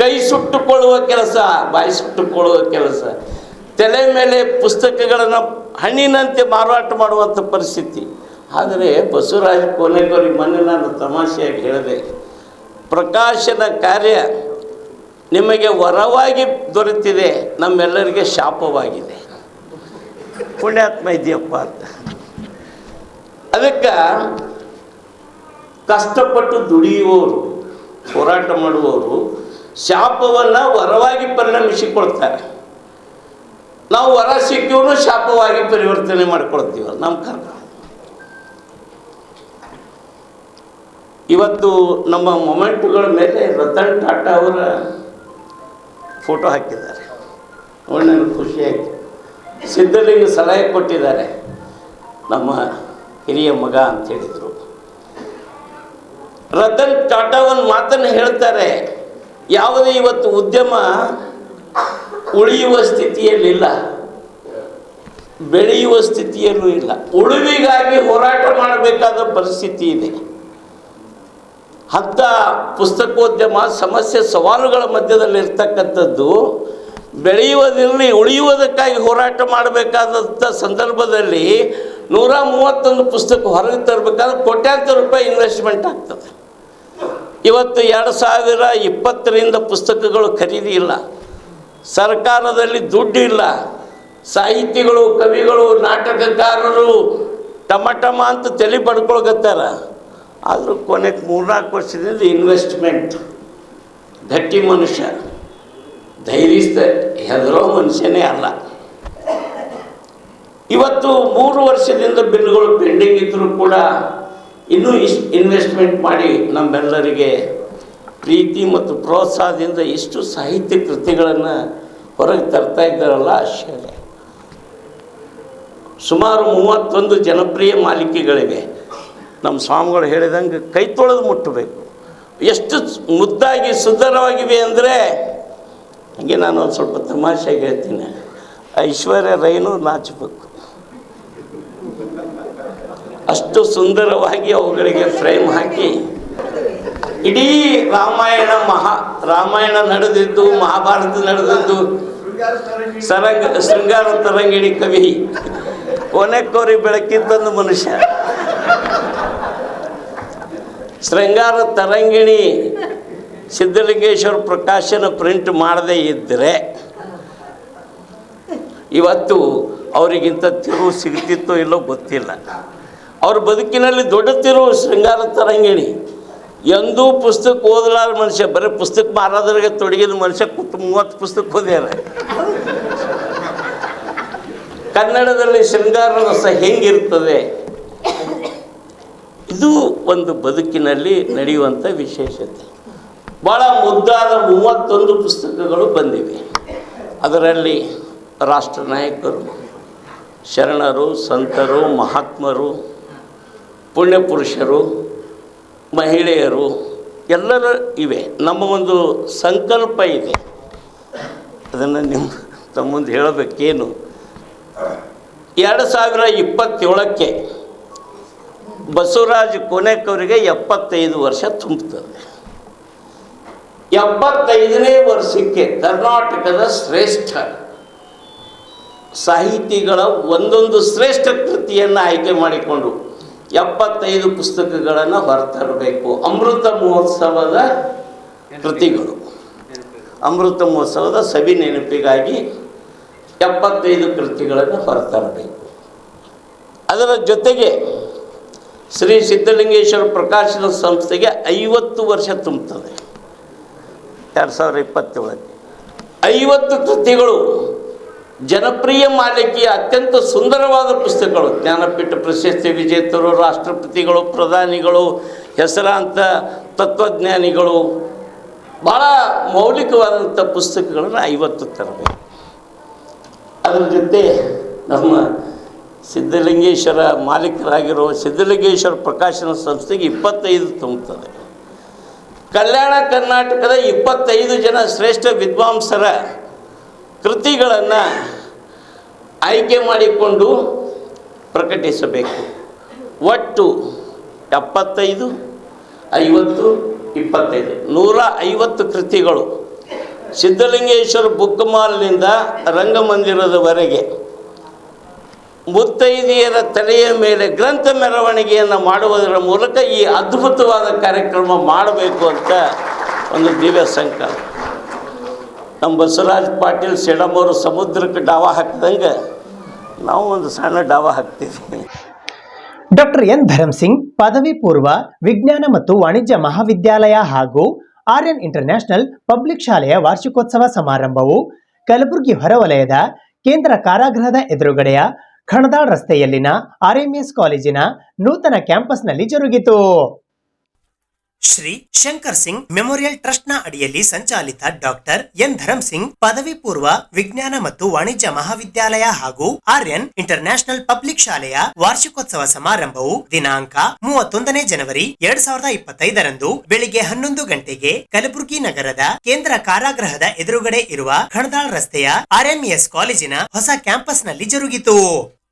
ಕೈ ಸುಟ್ಟುಕೊಳ್ಳುವ ಕೆಲಸ, ಬಾಯಿ ಸುಟ್ಟುಕೊಳ್ಳುವ ಕೆಲಸ, ತಲೆ ಮೇಲೆ ಪುಸ್ತಕಗಳನ್ನು ಹಣ್ಣಿನಂತೆ ಮಾರಾಟ ಮಾಡುವಂಥ ಪರಿಸ್ಥಿತಿ. ಆದರೆ ಬಸವರಾಜ ಕೊನೆಗವರಿಗೆ ಮೊನ್ನೆ ನಾನು ತಮಾಷೆಯಾಗಿ ಹೇಳಿದೆ, ಪ್ರಕಾಶನ ಕಾರ್ಯ ನಿಮಗೆ ವರವಾಗಿ ದೊರೆತಿದೆ, ನಮ್ಮೆಲ್ಲರಿಗೆ ಶಾಪವಾಗಿದೆ. ಪುಣ್ಯಾತ್ಮ ಇದೆಯಪ್ಪ ಅಂತ. ಅದಕ್ಕೆ ಕಷ್ಟಪಟ್ಟು ದುಡಿಯುವವರು, ಹೋರಾಟ ಮಾಡುವವರು ಶಾಪವನ್ನು ವರವಾಗಿ ಪರಿಣಮಿಸಿಕೊಳ್ತಾರೆ. ನಾವು ವರ ಸಿಕ್ಕಿವನು ಶಾಪವಾಗಿ ಪರಿವರ್ತನೆ ಮಾಡಿಕೊಳ್ತೀವ ನಮ್ಮ ಕರ್ಮ. ಇವತ್ತು ನಮ್ಮ ಮೊಮೆಂಟುಗಳ ಮೇಲೆ ರತನ್ ಟಾಟಾ ಅವರ ಫೋಟೋ ಹಾಕಿದ್ದಾರೆ. ನೋಡಿ ನನಗೆ ಖುಷಿಯಾಯಿತು. ಸಿದ್ಧಲಿಂಗ ಸಲಹೆ ಕೊಟ್ಟಿದ್ದಾರೆ, ನಮ್ಮ ಹಿರಿಯ ಮಗ ಅಂತ ಹೇಳಿದರು. ರತನ್ ಟಾಟಾ ಒಂದು ಮಾತನ್ನು ಹೇಳ್ತಾರೆ, ಯಾವುದೇ ಇವತ್ತು ಉದ್ಯಮ ಉಳಿಯುವ ಸ್ಥಿತಿಯಲ್ಲಿಲ್ಲ, ಬೆಳೆಯುವ ಸ್ಥಿತಿಯಲ್ಲೂ ಇಲ್ಲ, ಉಳಿವಿಗಾಗಿ ಹೋರಾಟ ಮಾಡಬೇಕಾದ ಪರಿಸ್ಥಿತಿ ಇದೆ. ಅಂಥ ಪುಸ್ತಕೋದ್ಯಮ ಸಮಸ್ಯೆ ಸವಾಲುಗಳ ಮಧ್ಯದಲ್ಲಿ ಇರ್ತಕ್ಕಂಥದ್ದು ಬೆಳೆಯುವುದಿರಲಿ, ಉಳಿಯುವುದಕ್ಕಾಗಿ ಹೋರಾಟ ಮಾಡಬೇಕಾದಂಥ ಸಂದರ್ಭದಲ್ಲಿ 131 ಪುಸ್ತಕ ಹೊರಗೆ ತರಬೇಕಾದ್ರೆ ಕೋಟ್ಯಾಂತರ ರೂಪಾಯಿ ಇನ್ವೆಸ್ಟ್ಮೆಂಟ್ ಆಗ್ತದೆ. ಇವತ್ತು 2020ರಿಂದ ಪುಸ್ತಕಗಳು ಖರೀದಿ ಇಲ್ಲ, ಸರ್ಕಾರದಲ್ಲಿ ದುಡ್ಡು ಇಲ್ಲ, ಸಾಹಿತಿಗಳು, ಕವಿಗಳು, ನಾಟಕಕಾರರು ಟಮ ಅಂತ ತಲೆ ಪಡ್ಕೊಳ್ಕತ್ತಾರ. ಆದರೂ ಕೊನೆಗೆ 3-4 ವರ್ಷದಿಂದ ಇನ್ವೆಸ್ಟ್ಮೆಂಟ್. ಗಟ್ಟಿ ಮನುಷ್ಯ, ಧೈರ್ಯಸ್ಥ, ಹೆದರೋ ಮನುಷ್ಯನೇ ಅಲ್ಲ. ಇವತ್ತು 3 ವರ್ಷದಿಂದ ಬಿಲ್ಗಳು ಪೆಂಡಿಂಗ್ ಇದ್ದರೂ ಕೂಡ ಇನ್ನೂ ಇಷ್ಟು ಇನ್ವೆಸ್ಟ್ಮೆಂಟ್ ಮಾಡಿ ನಮ್ಮೆಲ್ಲರಿಗೆ ಪ್ರೀತಿ ಮತ್ತು ಪ್ರೋತ್ಸಾಹದಿಂದ ಇಷ್ಟು ಸಾಹಿತ್ಯ ಕೃತಿಗಳನ್ನು ಹೊರಗೆ ತರ್ತಾ ಇದ್ದಾರಲ್ಲ ಆಶ್ಚರ್ಯ. ಸುಮಾರು 31 ಜನಪ್ರಿಯ ಮಾಲಿಕೆಗಳಿವೆ. ನಮ್ಮ ಸ್ವಾಮಿಗಳು ಹೇಳಿದಂಗೆ ಕೈ ತೊಳೆದು ಮುಟ್ಟಬೇಕು. ಎಷ್ಟು ಮುದ್ದಾಗಿ ಸುಂದರವಾಗಿವೆ ಅಂದರೆ, ಹಾಗೆ ನಾನು ಒಂದು ಸ್ವಲ್ಪ ತಮಾಷೆಗೆ ಹೇಳ್ತೀನಿ, ಐಶ್ವರ್ಯ ರೈನು ನಾಚಬೇಕು. ಅಷ್ಟು ಸುಂದರವಾಗಿ ಅವುಗಳಿಗೆ ಫ್ರೇಮ್ ಹಾಕಿ ಇಡೀ ರಾಮಾಯಣ ನಡೆದಿದ್ದು, ಮಹಾಭಾರತ ನಡೆದಿದ್ದು, ಶೃಂಗಾರ ತರಂಗಿಣಿ ಕವಿ ಕೊನೆಕೋರಿ ಬೆಳಕಿದ್ದಂದು ಮನುಷ್ಯ. ಶೃಂಗಾರ ತರಂಗಿಣಿ ಸಿದ್ಧಲಿಂಗೇಶ್ವರ ಪ್ರಕಾಶನ ಪ್ರಿಂಟ್ ಮಾಡದೇ ಇದ್ದರೆ ಇವತ್ತು ಅವರಿಗಿಂತ ತಿರುವು ಸಿಗ್ತಿತ್ತೋ ಇಲ್ಲೋ ಗೊತ್ತಿಲ್ಲ. ಅವ್ರ ಬದುಕಿನಲ್ಲಿ ದೊಡ್ಡ ತಿರುವು ಶೃಂಗಾರ ತರಂಗಿಣಿ. ಎಂದೂ ಪುಸ್ತಕ ಓದಲಾರ ಮನುಷ್ಯ, ಬರೀ ಪುಸ್ತಕ ಮಾರೋದ್ರಿಗೆ ತೊಡಗಿದ ಮನುಷ್ಯ 30 ಪುಸ್ತಕ ಓದ್ಯಾರ. ಕನ್ನಡದಲ್ಲಿ ಶೃಂಗಾರ ರಸ ಹೆಂಗಿರ್ತದೆ, ಇದು ಒಂದು ಬದುಕಿನಲ್ಲಿ ನಡೆಯುವಂಥ ವಿಶೇಷತೆ. ಭಾಳ ಮುದ್ದಾದ 31 ಪುಸ್ತಕಗಳು ಬಂದಿವೆ. ಅದರಲ್ಲಿ ರಾಷ್ಟ್ರ ನಾಯಕರು, ಶರಣರು, ಸಂತರು, ಮಹಾತ್ಮರು, ಪುಣ್ಯಪುರುಷರು, ಮಹಿಳೆಯರು ಎಲ್ಲರೂ ಇವೆ. ನಮ್ಮ ಒಂದು ಸಂಕಲ್ಪ ಇದೆ, ಅದನ್ನು ತಮ್ಮ ಮುಂದೆ ಹೇಳಬೇಕೇನು. 2027ಕ್ಕೆ ಬಸವರಾಜ ಕೊನೆಕವರಿಗೆ 75 ವರ್ಷ ತುಂಬುತ್ತದೆ. 75ನೇ ವರ್ಷಕ್ಕೆ ಕರ್ನಾಟಕದ ಶ್ರೇಷ್ಠ ಸಾಹಿತಿಗಳ ಒಂದೊಂದು ಶ್ರೇಷ್ಠ ಕೃತಿಯನ್ನು ಆಯ್ಕೆ ಮಾಡಿಕೊಂಡು 75 ಪುಸ್ತಕಗಳನ್ನು ಹೊರತರಬೇಕು. ಅಮೃತ ಮಹೋತ್ಸವದ ಕೃತಿಗಳು, ಅಮೃತ ಮಹೋತ್ಸವದ ಸವಿ ನೆನಪಿಗಾಗಿ 75 ಕೃತಿಗಳನ್ನು ಹೊರತರಬೇಕು. ಅದರ ಜೊತೆಗೆ ಶ್ರೀ ಸಿದ್ಧಲಿಂಗೇಶ್ವರ ಪ್ರಕಾಶನ ಸಂಸ್ಥೆಗೆ 50 ವರ್ಷ ತುಂಬುತ್ತದೆ 2027ಕ್ಕೆ. 50 ಕೃತಿಗಳು ಜನಪ್ರಿಯ ಮಾಲಿಕೆಯ ಅತ್ಯಂತ ಸುಂದರವಾದ ಪುಸ್ತಕಗಳು. ಜ್ಞಾನಪೀಠ ಪ್ರಶಸ್ತಿ ವಿಜೇತರು, ರಾಷ್ಟ್ರಪತಿಗಳು, ಪ್ರಧಾನಿಗಳು, ಹೆಸರಾಂತ ತತ್ವಜ್ಞಾನಿಗಳು, ಭಾಳ ಮೌಲಿಕವಾದಂಥ ಪುಸ್ತಕಗಳನ್ನು 50 ತರಬೇಕು. ಅದರ ಜೊತೆ ನಮ್ಮ ಸಿದ್ಧಲಿಂಗೇಶ್ವರ ಮಾಲೀಕರಾಗಿರೋ ಸಿದ್ಧಲಿಂಗೇಶ್ವರ ಪ್ರಕಾಶನ ಸಂಸ್ಥೆಗೆ 25 ತುಂಬುತ್ತದೆ. ಕಲ್ಯಾಣ ಕರ್ನಾಟಕದ 25 ಜನ ಶ್ರೇಷ್ಠ ವಿದ್ವಾಂಸರ ಕೃತಿಗಳನ್ನು ಆಯ್ಕೆ ಮಾಡಿಕೊಂಡು ಪ್ರಕಟಿಸಬೇಕು. ಒಟ್ಟು 75, 50, 25 150 ಕೃತಿಗಳು ಸಿದ್ಧಲಿಂಗೇಶ್ವರ ಬುಕ್ ಮಾಲ್ನಿಂದ ರಂಗಮಂದಿರದವರೆಗೆ ಮುತ್ತೈದೆಯರ ತಲೆಯ ಮೇಲೆ ಗ್ರಂಥ ಮೆರವಣಿಗೆಯನ್ನು ಮಾಡುವುದರ ಮೂಲಕ ಈ ಅದ್ಭುತವಾದ ಕಾರ್ಯಕ್ರಮ ಮಾಡಬೇಕು ಅಂತ ಒಂದು ದಿವ್ಯ ಸಂಕಲ್ಪ. ನಮ್ಮ ಬಸವರಾಜ್ ಪಾಟೀಲ್ ಸೇಡಮ್ ಅವರು ಸಮುದ್ರಕ್ಕೆ ಡಾವ ಹಾಕಿದಂಗೆ ನಾವು ಒಂದು ಸಣ್ಣ ಡಾವ ಹಾಕ್ತೀವಿ. ಡಾಕ್ಟರ್ ಎನ್ ಧರಂಸಿಂಗ್ ಪದವಿ ಪೂರ್ವ ವಿಜ್ಞಾನ ಮತ್ತು ವಾಣಿಜ್ಯ ಮಹಾವಿದ್ಯಾಲಯ ಹಾಗೂ ಆರ್ಯನ್ ಇಂಟರ್ನ್ಯಾಷನಲ್ ಪಬ್ಲಿಕ್ ಶಾಲೆಯ ವಾರ್ಷಿಕೋತ್ಸವ ಸಮಾರಂಭವು ಕಲಬುರಗಿ ಹೊರವಲಯದ ಕೇಂದ್ರ ಕಾರಾಗೃಹದ ಎದುರುಗಡೆಯ ಖಣದಾಳ್ ರಸ್ತೆಯಲ್ಲಿನ ಆರ್ಎಂಎಸ್ ಕಾಲೇಜಿನ ನೂತನ ಕ್ಯಾಂಪಸ್ನಲ್ಲಿ ಜರುಗಿತು. ಶ್ರೀ ಶಂಕರ್ ಸಿಂಗ್ ಮೆಮೋರಿಯಲ್ ಟ್ರಸ್ಟ್ನ ಅಡಿಯಲ್ಲಿ ಸಂಚಾಲಿತ ಡಾಕ್ಟರ್ ಎನ್ ಧರಂಸಿಂಗ್ ಪದವಿ ಪೂರ್ವ ವಿಜ್ಞಾನ ಮತ್ತು ವಾಣಿಜ್ಯ ಮಹಾವಿದ್ಯಾಲಯ ಹಾಗೂ ಆರ್ಯನ್ ಇಂಟರ್ನ್ಯಾಷನಲ್ ಪಬ್ಲಿಕ್ ಶಾಲೆಯ ವಾರ್ಷಿಕೋತ್ಸವ ಸಮಾರಂಭವು ದಿನಾಂಕ 31ನೇ ಜನವರಿ 2025ರಂದು ಬೆಳಿಗ್ಗೆ 11 ಗಂಟೆಗೆ ಕಲಬುರಗಿ ನಗರದ ಕೇಂದ್ರ ಕಾರಾಗೃಹದ ಎದುರುಗಡೆ ಇರುವ ಖಣದಾಳ್ ರಸ್ತೆಯ ಆರ್ಎಂಎಸ್ ಕಾಲೇಜಿನ ಹೊಸ ಕ್ಯಾಂಪಸ್ನಲ್ಲಿ ಜರುಗಿತು.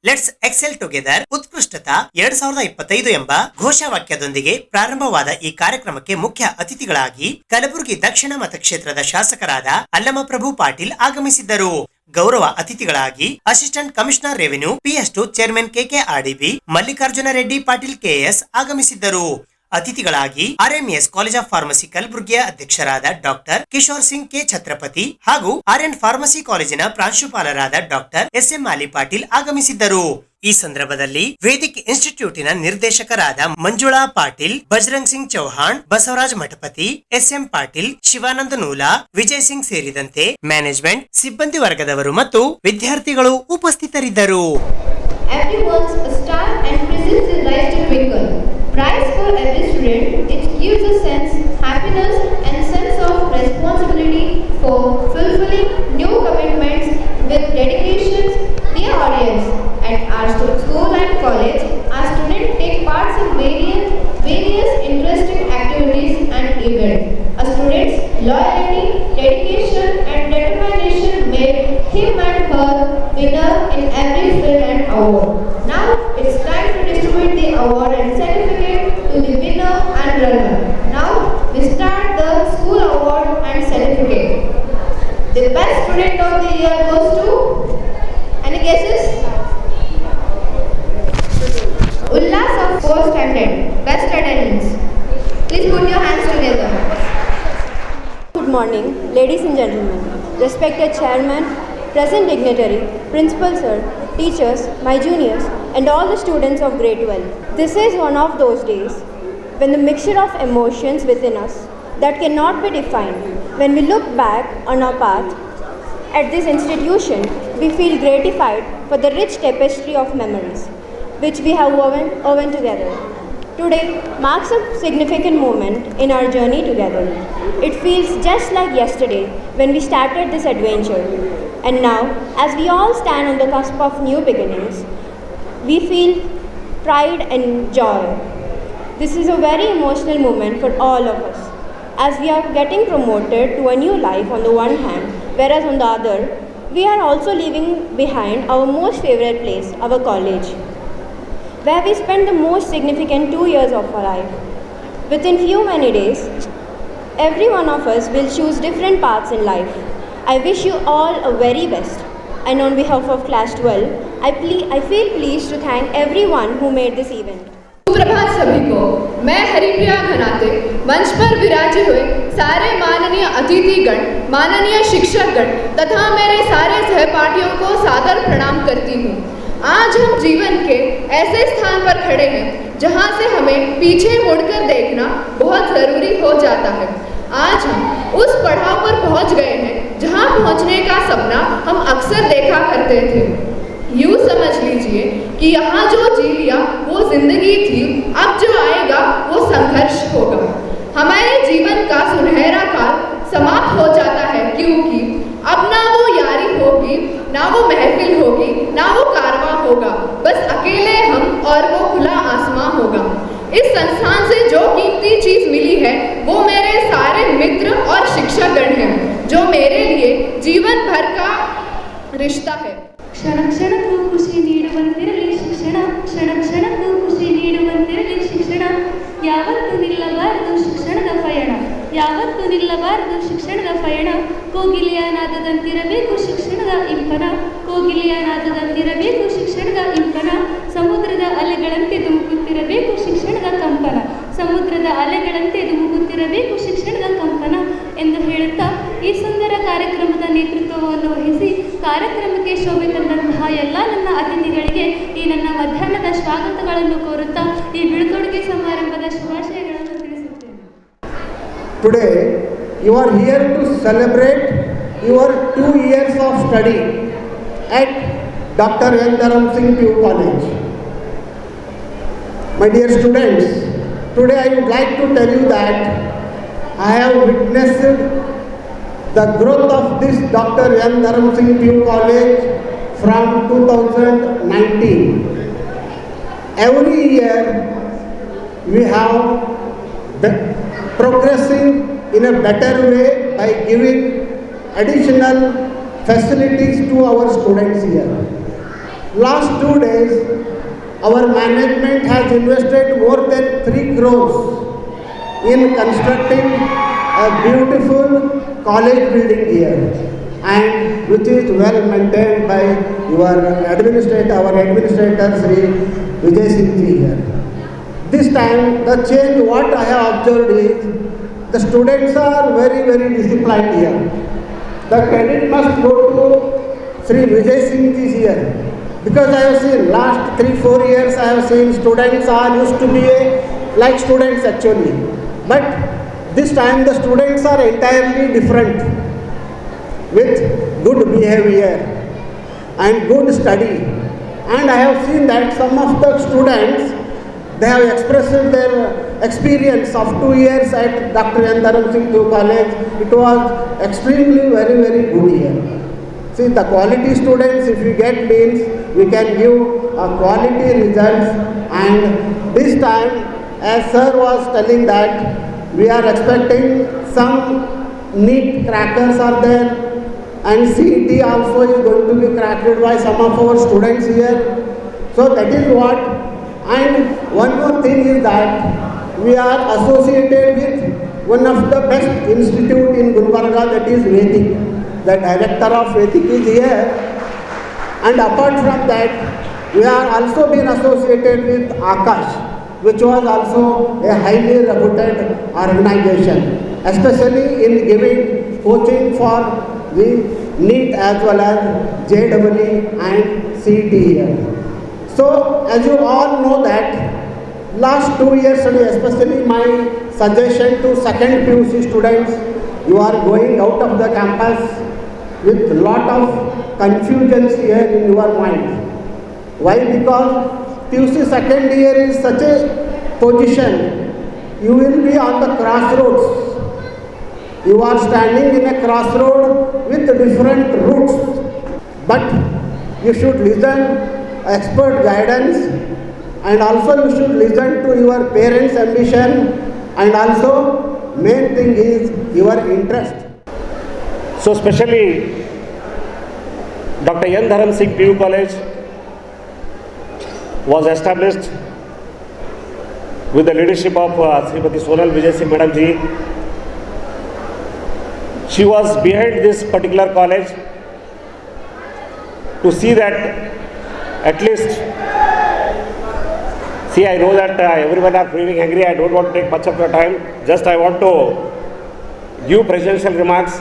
ಲೆಟ್ಸ್ ಎಕ್ಸೆಲ್ ಟುಗೆದರ್ ಉತ್ಕೃಷ್ಟತಾ 2025 ಎಂಬ ಘೋಷವಾಕ್ಯದೊಂದಿಗೆ ಪ್ರಾರಂಭವಾದ ಈ ಕಾರ್ಯಕ್ರಮಕ್ಕೆ ಮುಖ್ಯ ಅತಿಥಿಗಳಾಗಿ ಕಲಬುರಗಿ ದಕ್ಷಿಣ ಮತಕ್ಷೇತ್ರದ ಶಾಸಕರಾದ ಅಲ್ಲಮಪ್ರಭು ಪಾಟೀಲ್ ಆಗಮಿಸಿದ್ದರು. ಗೌರವ ಅತಿಥಿಗಳಾಗಿ assistant commissioner revenue PS2 chairman KKRDB Mallikarjuna Reddy Patil KS ಆಗಮಿಸಿದ್ದರು. ಅತಿಥಿಗಳಾಗಿ ಆರ್ಎಂಎಸ್ ಕಾಲೇಜ್ ಆಫ್ ಫಾರ್ಮಸಿ ಕಲಬುರಗಿಯ ಅಧ್ಯಕ್ಷರಾದ ಡಾಕ್ಟರ್ ಕಿಶೋರ್ ಸಿಂಗ್ ಕೆ ಛತ್ರಪತಿ ಹಾಗೂ ಆರ್ಯನ್ ಫಾರ್ಮಸಿ ಕಾಲೇಜಿನ ಪ್ರಾಂಶುಪಾಲರಾದ ಡಾಕ್ಟರ್ SM ಆಲಿ ಪಾಟೀಲ್ ಆಗಮಿಸಿದ್ದರು. ಈ ಸಂದರ್ಭದಲ್ಲಿ ವೇದಿಕ್ ಇನ್ಸ್ಟಿಟ್ಯೂಟಿನ ನಿರ್ದೇಶಕರಾದ ಮಂಜುಳಾ ಪಾಟೀಲ್, ಬಜರಂಗ್ ಸಿಂಗ್ ಚೌಹಾಣ್, ಬಸವರಾಜ್ ಮಠಪತಿ, SM ಪಾಟೀಲ್, ಶಿವಾನಂದ ನೂಲಾ, ವಿಜಯ್ ಸಿಂಗ್ ಸೇರಿದಂತೆ ಮ್ಯಾನೇಜ್ಮೆಂಟ್, ಸಿಬ್ಬಂದಿ ವರ್ಗದವರು ಮತ್ತು ವಿದ್ಯಾರ್ಥಿಗಳು ಉಪಸ್ಥಿತರಿದ್ದರು. Everyone's a star and presents his rise to twinkle. Prize for every student, it gives a sense, happiness and sense of responsibility for fulfilling new commitments with dedication. Dear audience, at our school and college, our students take part in various interesting activities and events. A student's loyalty, dedication and determination made him and her winner in every field and award. Now it's time to distribute the award and certificate to the winner and runner. Now we start the school award and certificate. The best student of the year goes to, any guesses? Ullas of 4th standard, best attendance. Please put your hands together. Good morning, ladies and gentlemen, respected chairman, present dignitary, principal sir, teachers, my juniors, and all the students of grade 12. This is one of those days when the mixture of emotions within us that cannot be defined. When we look back on our path at this institution, we feel gratified for the rich tapestry of memories which we have woven together. Today marks a significant moment in our journey together. It feels just like yesterday when we started this adventure. And now, as we all stand on the cusp of new beginnings, we feel pride and joy. This is a very emotional moment for all of us, as we are getting promoted to a new life on the one hand, whereas on the other, we are also leaving behind our most favorite place, our college, where we spend the most significant 2 years of our life. Within many days, every one of us will choose different paths in life. I wish you all a very best. And on behalf of Class 12, I feel pleased to thank everyone who made this event. सुप्रभात सभी को। मैं हरिप्रिया घनाते मंच पर विराजे हुए सारे माननीय अतिथिगण, माननीय शिक्षकगण तथा मेरे सारे सहपाठियों को सादर प्रणाम करती हूँ। आज हम जीवन के ऐसे स्थान पर खड़े हैं जहाँ से हमें पीछे मुड़कर देखना बहुत ज़रूरी हो जाता है। आज हम उस पड़ाव पर पहुँच गए हैं जहाँ पहुँचने का सपना हम अक्सर देखा करते थे। यूँ समझ लीजिए कि यहाँ जो जी लिया वो जिंदगी थी, अब जो आएगा वो संघर्ष होगा। हमारे जीवन का सुनहरा काल समाप्त हो जाता है, क्योंकि अब ना वो यारी होगी, ना वो महफिल होगी, ना वो कारवां होगा, बस अकेले हम और वो खुला आसमां होगा। इस संस्थान से जो कीमती चीज़ मिली है वो मेरे सारे मित्र और शिक्षकगण हैं, जो मेरे लिए जीवन भर का रिश्ता है। क्षण क्षणಕ್ಕೂ ಖುಷಿ ನೀಡುವಂತಿರಲಿ ಶಿಕ್ಷಣ, ಕ್ಷಣ ಕ್ಷಣಕ್ಕೂ ಖುಷಿ ನೀಡುವಂತಿರಲಿ ಶಿಕ್ಷಣ, ಯಾವತ್ತೂ ನಿಲ್ಲಬಾರದು ಶಿಕ್ಷಣದ ಪಯಣ, ಯಾವತ್ತೂ ನಿಲ್ಲಬಾರದು ಶಿಕ್ಷಣದ ಪಯಣ, ಕೋಗಿಲೆಯ ನಾದದಂತಿರಬೇಕು ಶಿಕ್ಷಣದ ಇಂಪನ, ಕೋಗಿಲೆಯ ನಾದದಂತಿರಬೇಕು ಶಿಕ್ಷಣದ ಇಂಪನ, ಸಮುದ್ರದ ಅಲೆಗಳಂತೆ ಧುಮುಕುತ್ತಿರಬೇಕು ಶಿಕ್ಷಣದ ಕಂಪನ, ಸಮುದ್ರದ ಅಲೆಗಳಂತೆ ಧುಮುಕುತ್ತಿರಬೇಕು ಶಿಕ್ಷಣದ ಕಂಪನ ಎಂದು ಹೇಳುತ್ತಾ ಈ ಸುಂದರ ಕಾರ್ಯಕ್ರಮದ ನೇತೃತ್ವವನ್ನು ವಹಿಸಿ ಕಾರ್ಯಕ್ರಮಕ್ಕೆ ಶೋಭೆ ತಂದಂತಹ ಎಲ್ಲ ನನ್ನ ಅತಿಥಿಗಳಿಗೆ ಈ ನನ್ನ ಮಧ್ಯಾಹ್ನದ ಸ್ವಾಗತಗಳನ್ನು ಕೋರುತ್ತಾ ಈ ಬೀಳ್ಕೊಡುಗೆ ಸಮಾರಂಭದ ಶುಭಾಶಯಗಳನ್ನು ತಿಳಿಸುತ್ತೇನೆ. Today you are here to celebrate your 2 years of study at Dr. N. Dharam Singh PU College. My dear students, today I would like to tell you that I have witnessed the growth of this Dr. N. Dharam Singh PU College from 2019. Every year we have progressing in a better way by giving additional facilities to our students here. Last 2 days, our management has invested more than 3 crores in constructing a beautiful college building here, and which is well maintained by our administrator Sri Vijay Singh ji here. This time the change what I have observed is the students are very disciplined here. The credit must go to Sri Vijay Singh ji here, because I have seen last 3-4 years I have seen students are used to be like students actually, but this time the students are entirely different, with good behavior and good study. And I have seen that some of the students, They have expressed their experience of 2 years at Dr. N. Dharam Singh PU College. It was extremely very good year. See, the quality students, if we get means, we can give a quality results. And this time, as sir was telling that, we are expecting some NEET crackers are there, and CET also is going to be cracked by some of our students here. So that is what. And one more thing is that we are associated with one of the best institute in Gulbarga, that is Vedic. The director of Vedic is here. And apart from that, we are also been associated with Akash, which was also a highly reputed organization, especially in giving coaching for the NEET as well as JEE and CET here. So, as you all know that, last 2 years, especially my suggestion to second PUC students, you are going out of the campus with lot of confusions here in your mind. Why? Because PUC second year is such a position, you will be on the crossroads. You are standing in a crossroad with different routes, but you should listen expert guidance, and also you should listen to your parents' ambition, and also main thing is your interest. So especially Dr. N. Dharam Singh PU College was established with the leadership of Srimati Sonal Vijay Singh Madam Ji. She was behind this particular college to see that at least, see, I know that everyone are feeling angry. I don't want to take much of your time. Just I want to give presidential remarks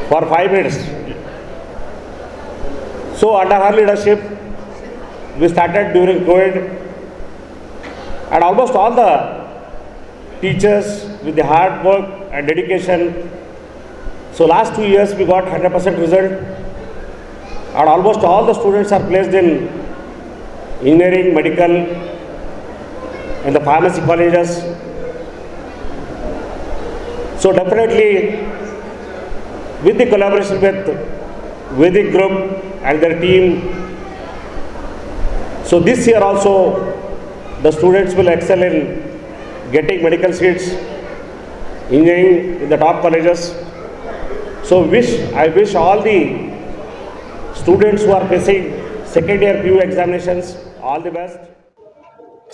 for 5 minutes. So under her leadership, we started during COVID, and almost all the teachers with the hard work and dedication. So last 2 years we got 100% result, and almost all the students are placed in engineering, medical, and the pharmacy colleges. So definitely with the collaboration with Vedic group and their team, so this year also the students will excel in getting medical seats, engineering in the top colleges. So I wish all the students who are facing second year PU examinations all the best.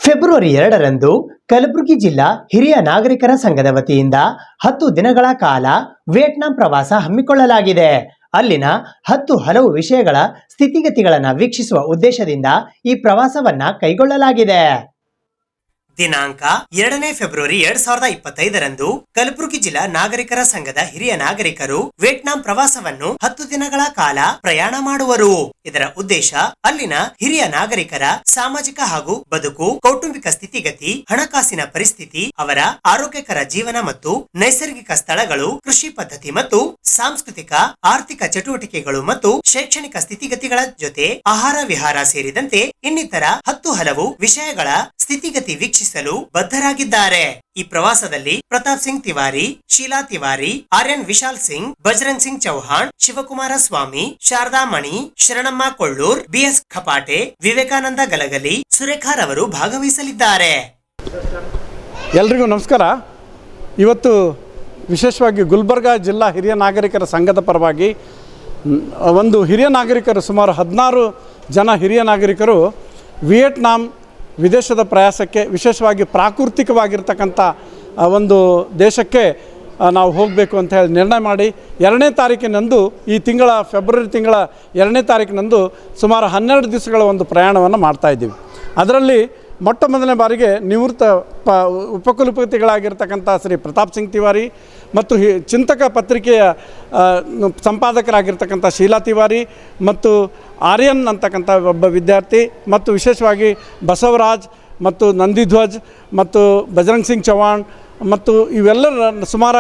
ಫೆಬ್ರವರಿ 2ರಂದು ಕಲಬುರಗಿ ಜಿಲ್ಲಾ ಹಿರಿಯ ನಾಗರಿಕರ ಸಂಘದ ವತಿಯಿಂದ 10 ದಿನಗಳ ಕಾಲ Vietnam ಪ್ರವಾಸ ಹಮ್ಮಿಕೊಳ್ಳಲಾಗಿದೆ. ಅಲ್ಲಿನ 10 ಹಲವು ವಿಷಯಗಳ ಸ್ಥಿತಿಗತಿಗಳನ್ನು ವೀಕ್ಷಿಸುವ ಉದ್ದೇಶದಿಂದ ಈ ಪ್ರವಾಸವನ್ನ ಕೈಗೊಳ್ಳಲಾಗಿದೆ. ದಿನಾಂಕ 2ನೇ ಫೆಬ್ರವರಿ 2025ರಂದು ಕಲಬುರಗಿ ಜಿಲ್ಲಾ ನಾಗರಿಕರ ಸಂಘದ ಹಿರಿಯ ನಾಗರಿಕರು ವಿಯೆಟ್ನಾಂ ಪ್ರವಾಸವನ್ನು 10 ದಿನಗಳ ಕಾಲ ಪ್ರಯಾಣ ಮಾಡುವರು. ಇದರ ಉದ್ದೇಶ ಅಲ್ಲಿನ ಹಿರಿಯ ನಾಗರಿಕರ ಸಾಮಾಜಿಕ ಹಾಗೂ ಬದುಕು, ಕೌಟುಂಬಿಕ ಸ್ಥಿತಿಗತಿ, ಹಣಕಾಸಿನ ಪರಿಸ್ಥಿತಿ, ಅವರ ಆರೋಗ್ಯಕರ ಜೀವನ ಮತ್ತು ನೈಸರ್ಗಿಕ ಸ್ಥಳಗಳು, ಕೃಷಿ ಪದ್ಧತಿ ಮತ್ತು ಸಾಂಸ್ಕೃತಿಕ ಆರ್ಥಿಕ ಚಟುವಟಿಕೆಗಳು ಮತ್ತು ಶೈಕ್ಷಣಿಕ ಸ್ಥಿತಿಗತಿಗಳ ಜೊತೆ ಆಹಾರ ವಿಹಾರ ಸೇರಿದಂತೆ ಇನ್ನಿತರ 10 ಹಲವು ವಿಷಯಗಳ ಸ್ಥಿತಿಗತಿ ವೀಕ್ಷಿಸಲು ಬದ್ಧರಾಗಿದ್ದಾರೆ. ಈ ಪ್ರವಾಸದಲ್ಲಿ ಪ್ರತಾಪ್ ಸಿಂಗ್ ತಿವಾರಿ, ಶೀಲಾ ತಿವಾರಿ, ಆರ್ಯನ್ ವಿಶಾಲ್ ಸಿಂಗ್, ಬಜರಂಗ್ ಸಿಂಗ್ ಚೌಹಾಣ್, ಶಿವಕುಮಾರ ಸ್ವಾಮಿ, ಶಾರದಾ ಮಣಿ, ಶರಣಮ್ಮ ಕೊಳ್ಳೂರ್, BS ಖಪಾಟೆ, ವಿವೇಕಾನಂದ ಗಲಗಲಿ, ಸುರೇಖಾರವರು ಭಾಗವಹಿಸಲಿದ್ದಾರೆ. ಎಲ್ರಿಗೂ ನಮಸ್ಕಾರ. ಇವತ್ತು ವಿಶೇಷವಾಗಿ ಗುಲ್ಬರ್ಗಾ ಜಿಲ್ಲಾ ಹಿರಿಯ ನಾಗರಿಕರ ಸಂಘದ ಪರವಾಗಿ ಒಂದು ಹಿರಿಯ ನಾಗರಿಕರು, ಸುಮಾರು 16 ಜನ ಹಿರಿಯ ನಾಗರಿಕರು ವಿಯೆಟ್ನಾಂ ವಿದೇಶದ ಪ್ರಯಾಸಕ್ಕೆ, ವಿಶೇಷವಾಗಿ ಪ್ರಾಕೃತಿಕವಾಗಿರ್ತಕ್ಕಂಥ ಒಂದು ದೇಶಕ್ಕೆ ನಾವು ಹೋಗಬೇಕು ಅಂತ ಹೇಳಿ ನಿರ್ಣಯ ಮಾಡಿ 2ನೇ ತಾರೀಕಿನಂದು, ಈ ತಿಂಗಳ ಫೆಬ್ರವರಿ ತಿಂಗಳ 2ನೇ ತಾರೀಕಿನಂದು ಸುಮಾರು 12 ದಿವಸಗಳ ಒಂದು ಪ್ರಯಾಣವನ್ನು ಮಾಡ್ತಾಯಿದ್ದೀವಿ. ಅದರಲ್ಲಿ ಮೊಟ್ಟ ಮೊದಲನೇ ಬಾರಿಗೆ ನಿವೃತ್ತ ಉಪಕುಲಪತಿಗಳಾಗಿರ್ತಕ್ಕಂಥ ಶ್ರೀ ಪ್ರತಾಪ್ ಸಿಂಗ್ ತಿವಾರಿ ಮತ್ತು ಚಿಂತಕ ಪತ್ರಿಕೆಯ ಸಂಪಾದಕರಾಗಿರ್ತಕ್ಕಂಥ ಶೀಲಾ ತಿವಾರಿ ಮತ್ತು ಆರ್ಯನ್ ಅಂತಕ್ಕಂಥ ಒಬ್ಬ ವಿದ್ಯಾರ್ಥಿ ಮತ್ತು ವಿಶೇಷವಾಗಿ ಬಸವರಾಜ್ ಮತ್ತು ನಂದಿಧ್ವಜ್ ಮತ್ತು ಬಜರಂಗ್ ಸಿಂಗ್ ಚೌಹಾಣ್ ಮತ್ತು ಇವೆಲ್ಲರ ಸುಮಾರು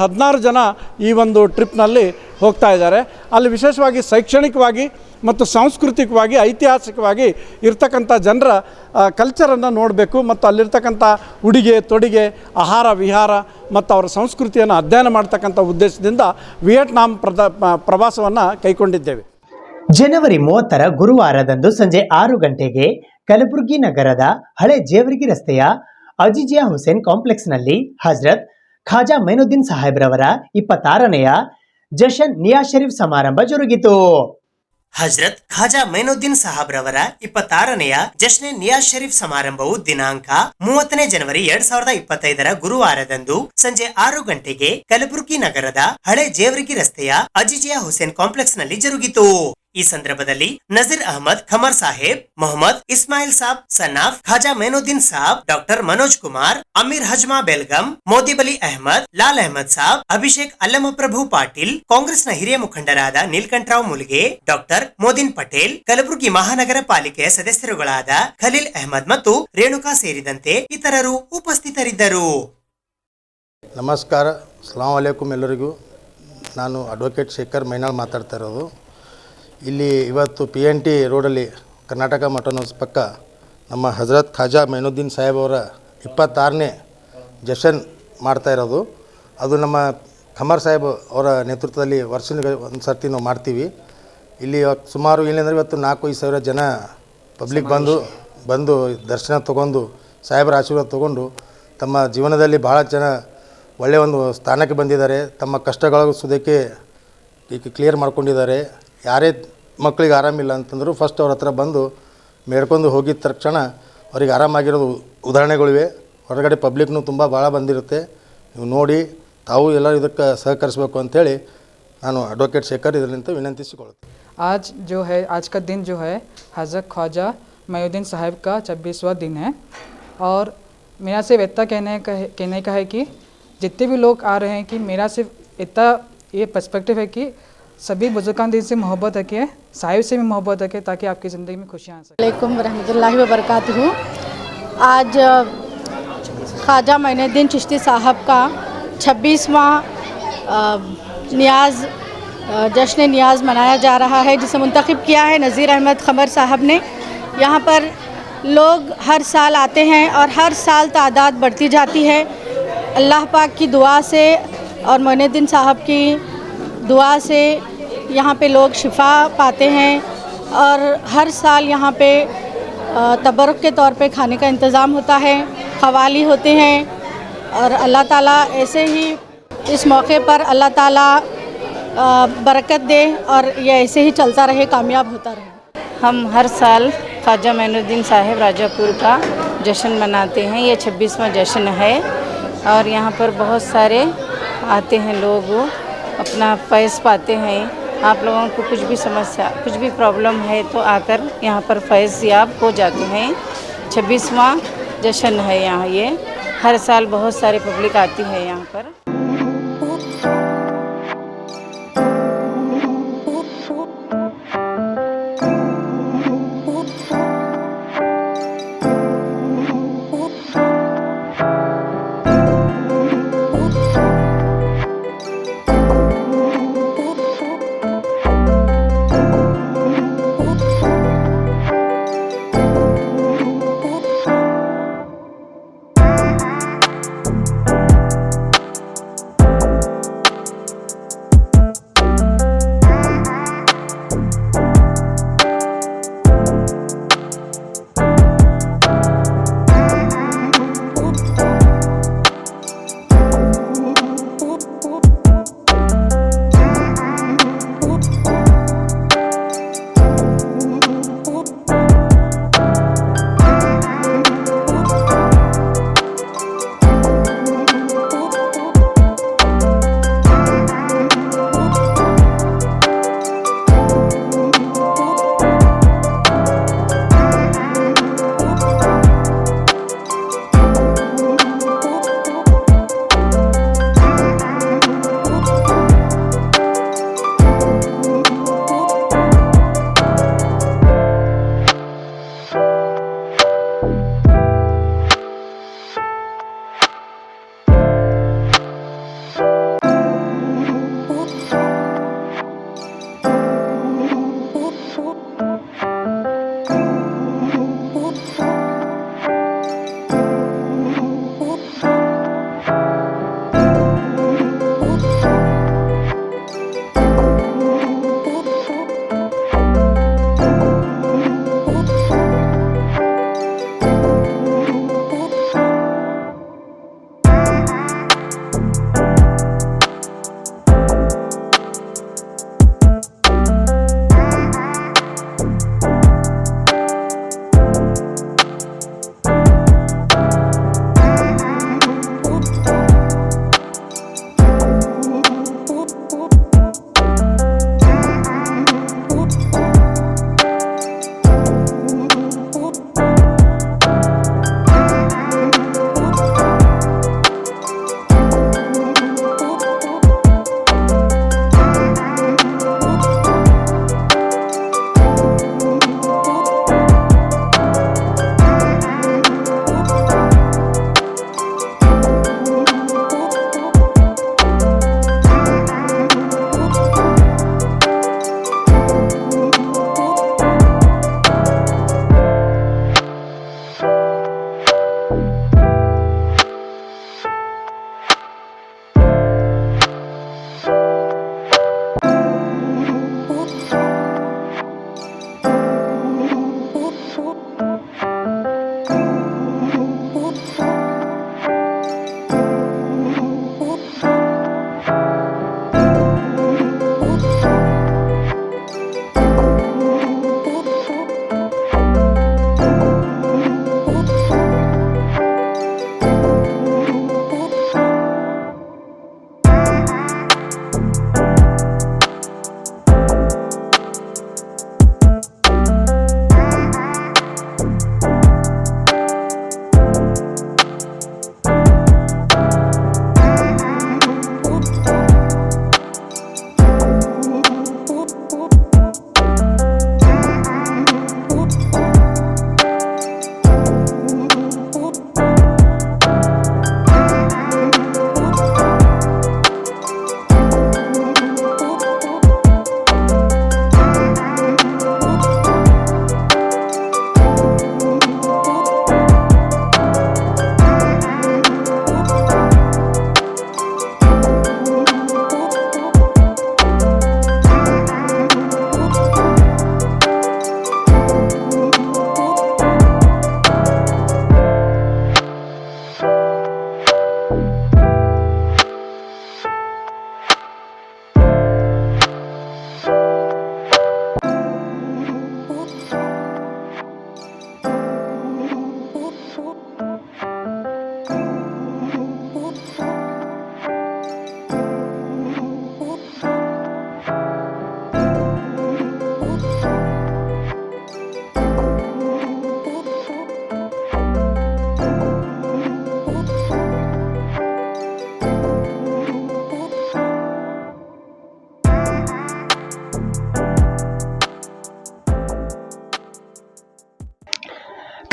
16 ಜನ ಈ ಒಂದು ಟ್ರಿಪ್ನಲ್ಲಿ ಹೋಗ್ತಾ ಇದ್ದಾರೆ. ಅಲ್ಲಿ ವಿಶೇಷವಾಗಿ ಶೈಕ್ಷಣಿಕವಾಗಿ ಮತ್ತು ಸಾಂಸ್ಕೃತಿಕವಾಗಿ ಐತಿಹಾಸಿಕವಾಗಿ ಇರ್ತಕ್ಕಂಥ ಜನರ ಕಲ್ಚರನ್ನು ನೋಡಬೇಕು ಮತ್ತು ಅಲ್ಲಿರ್ತಕ್ಕಂಥ ಉಡುಗೆ ತೊಡುಗೆ ಆಹಾರ ವಿಹಾರ ಮತ್ತು ಅವರ ಸಂಸ್ಕೃತಿಯನ್ನು ಅಧ್ಯಯನ ಮಾಡ್ತಕ್ಕಂಥ ಉದ್ದೇಶದಿಂದ ವಿಯೆಟ್ನಾಂ ಪ್ರವಾಸವನ್ನು ಕೈಗೊಂಡಿದ್ದೇವೆ. ಜನವರಿ 30ರ ಗುರುವಾರದಂದು ಸಂಜೆ 6 ಗಂಟೆಗೆ ಕಲಬುರಗಿ ನಗರದ ಹಳೆ ಜೇವರ್ಗಿ ರಸ್ತೆಯ ಅಜಿಜಿಯಾ ಹುಸೇನ್ ಕಾಂಪ್ಲೆಕ್ಸ್ನಲ್ಲಿ ಹಜರತ್ ಖಾಜಾ ಮೈನುದ್ದೀನ್ ಸಾಹೇಬ್ರವರ 26ನೆಯ ಜಶನ್ ನಿಯಾಜ್ ಶರೀಫ್ ಸಮಾರಂಭ ಜರುಗಿತು. ಹಜರತ್ ಖಾಜಾ ಮೈನುದ್ದೀನ್ ಸಾಹಬ್ರವರ 26ನೆಯ ಜಶ್ನೆ ನಿಯಾಜ್ ಶರೀಫ್ ಸಮಾರಂಭವು ದಿನಾಂಕ 30ನೇ ಜನವರಿ 2025ರ ಗುರುವಾರದಂದು ಸಂಜೆ 6 ಗಂಟೆಗೆ ಕಲಬುರಗಿ ನಗರದ ಹಳೆ ಜೇವರ್ಗಿ ರಸ್ತೆಯ ಅಜಿಜಿಯಾ ಹುಸೇನ್ ಕಾಂಪ್ಲೆಕ್ಸ್ ನಲ್ಲಿ ಜರುಗಿತು. ಈ ಸಂದರ್ಭದಲ್ಲಿ ನಜೀರ್ ಅಹಮದ್ ಖಮರ್ ಸಾಹೇಬ್, ಮೊಹಮ್ಮದ್ ಇಸ್ಮಾಯಿಲ್ ಸಾಬ್ ಸನ್ನಾಫ್, ಖಾಜಾ ಮೈನುದ್ದೀನ್ ಸಾಬ್, ಡಾಕ್ಟರ್ ಮನೋಜ್ ಕುಮಾರ್, ಅಮೀರ್ ಹಜ್ಮಾ ಬೆಲ್ಗಮ್, ಮೋದಿಬಲಿ ಅಹಮದ್, ಲಾಲ್ ಅಹಮದ್ ಸಾಬ್, ಅಭಿಷೇಕ್ ಅಲ್ಲಮಪ್ರಭು ಪಾಟೀಲ್, ಕಾಂಗ್ರೆಸ್ನ ಹಿರಿಯ ಮುಖಂಡರಾದ ನೀಲ್ಕಂಠರಾವ್ ಮುಲ್ಗೆ, ಡಾಕ್ಟರ್ ಮೋದಿನ್ ಪಟೇಲ್, ಕಲಬುರಗಿ ಮಹಾನಗರ ಪಾಲಿಕೆಯ ಸದಸ್ಯರುಗಳಾದ ಖಲೀಲ್ ಅಹಮದ್ ಮತ್ತು ರೇಣುಕಾ ಸೇರಿದಂತೆ ಇತರರು ಉಪಸ್ಥಿತರಿದ್ದರು. ನಮಸ್ಕಾರ, ಸಲಾಮ್ ಅಲೈಕುಂ ಎಲ್ಲರಿಗೂ. ನಾನು ಅಡ್ವೊಕೇಟ್ ಶೇಖರ್ ಮೈನಾಳ್ ಮಾತಾಡ್ತಾ ಇರೋದು. ಇಲ್ಲಿ ಇವತ್ತು PNT ರೋಡಲ್ಲಿ ಕರ್ನಾಟಕ ಮಟನ್ ಹೌಸ್ ಪಕ್ಕ ನಮ್ಮ ಹಜರತ್ ಖಾಜಾ ಮೈನುದ್ದೀನ್ ಸಾಹೇಬ್ ಅವರ 26ನೇ ಜಶನ್ ಮಾಡ್ತಾ ಇರೋದು. ಅದು ನಮ್ಮ ಖಮರ್ ಸಾಹೇಬ್ ಅವರ ನೇತೃತ್ವದಲ್ಲಿ ವರ್ಷಕ್ಕೆ ಒಂದು ಸರ್ತಿ ನಾವು ಮಾಡ್ತೀವಿ. ಇಲ್ಲಿ ಸುಮಾರು ಏನೆಂದರೆ ಇವತ್ತು 4-5 ಸಾವಿರ ಜನ ಪಬ್ಲಿಕ್ ಬಂದು ದರ್ಶನ ತೊಗೊಂಡು ಸಾಹೇಬರ ಆಶೀರ್ವಾದ ತೊಗೊಂಡು ತಮ್ಮ ಜೀವನದಲ್ಲಿ ಭಾಳ ಜನ ಒಳ್ಳೆಯ ಒಂದು ಸ್ಥಾನಕ್ಕೆ ಬಂದಿದ್ದಾರೆ. ತಮ್ಮ ಕಷ್ಟಗಳ ಸುದಕ್ಕೆ ಕ್ಲಿಯರ್ ಮಾಡ್ಕೊಂಡಿದ್ದಾರೆ. ಯಾರೇ ಮಕ್ಕಳಿಗೆ ಆರಾಮಿಲ್ಲ ಅಂತಂದರೂ ಫಸ್ಟ್ ಅವ್ರ ಹತ್ರ ಬಂದು ಮೇಡ್ಕೊಂಡು ಹೋಗಿದ ತಕ್ಷಣ ಅವ್ರಿಗೆ ಆರಾಮಾಗಿರೋದು ಉದಾಹರಣೆಗಳಿವೆ. ಹೊರಗಡೆ ಪಬ್ಲಿಕ್ನು ತುಂಬ ಭಾಳ ಬಂದಿರುತ್ತೆ. ನೀವು ನೋಡಿ ತಾವು ಎಲ್ಲರೂ ಇದಕ್ಕೆ ಸಹಕರಿಸಬೇಕು ಅಂತೇಳಿ ನಾನು ಅಡ್ವೊಕೇಟ್ ಶೇಖರ್ ಇದರಿಂದ ವಿನಂತಿಸಿಕೊಳ್ಳುತ್ತೇನೆ. आज का दिन जो है हज़रत ख्वाजा मईनुद्दीन साहब का 26वां दिन है और मेरा सिर्फ इतना कहने का है कि जितने भी लोग आ रहे हैं कि मेरा सिर्फ इतना ये पर्सपेक्टिव है कि सभी बुजुर्गान दिन से मोहब्बत रखिए, साहिब से भी मोहब्बत रखिए ताकि आपकी ज़िंदगी में खुशियाँ आ सकें. अलैकुम रहमतुल्लाहि व बरकातुहू. आज ख्वाजा मईनुद्दीन चिश्ती साहब का 26वां नियाज़ जश्न नियाज़ मनाया जा रहा है, जिसे मुंतखब किया है नज़ीर अहमद खमर साहब ने. यहाँ पर लोग हर साल आते हैं और हर साल तादाद बढ़ती जाती है. अल्लाह पाक की दुआ से और मईनुद्दीन साहब की दुआ से यहाँ पे लोग शिफा पाते हैं और हर साल यहाँ पे तबरुक के तौर पे खाने का इंतज़ाम होता है, क़वाली होते हैं और अल्लाह ताला ऐसे ही इस मौके पर अल्लाह ताला बरकत दे और ये ऐसे ही चलता रहे, कामयाब होता रहे. हम हर साल ख्वाजा मईनुद्दीन साहब राजापुर का जश्न मनाते हैं. ये 26वां जश्न है और यहाँ पर बहुत सारे आते हैं लोग, अपना फैज़ पाते हैं. आप लोगों को कुछ भी समस्या, कुछ भी प्रॉब्लम है तो आकर यहाँ पर फैज़ याब हो जाते हैं. 26वां जश्न है यहाँ. ये हर साल बहुत सारी पब्लिक आती है यहाँ पर.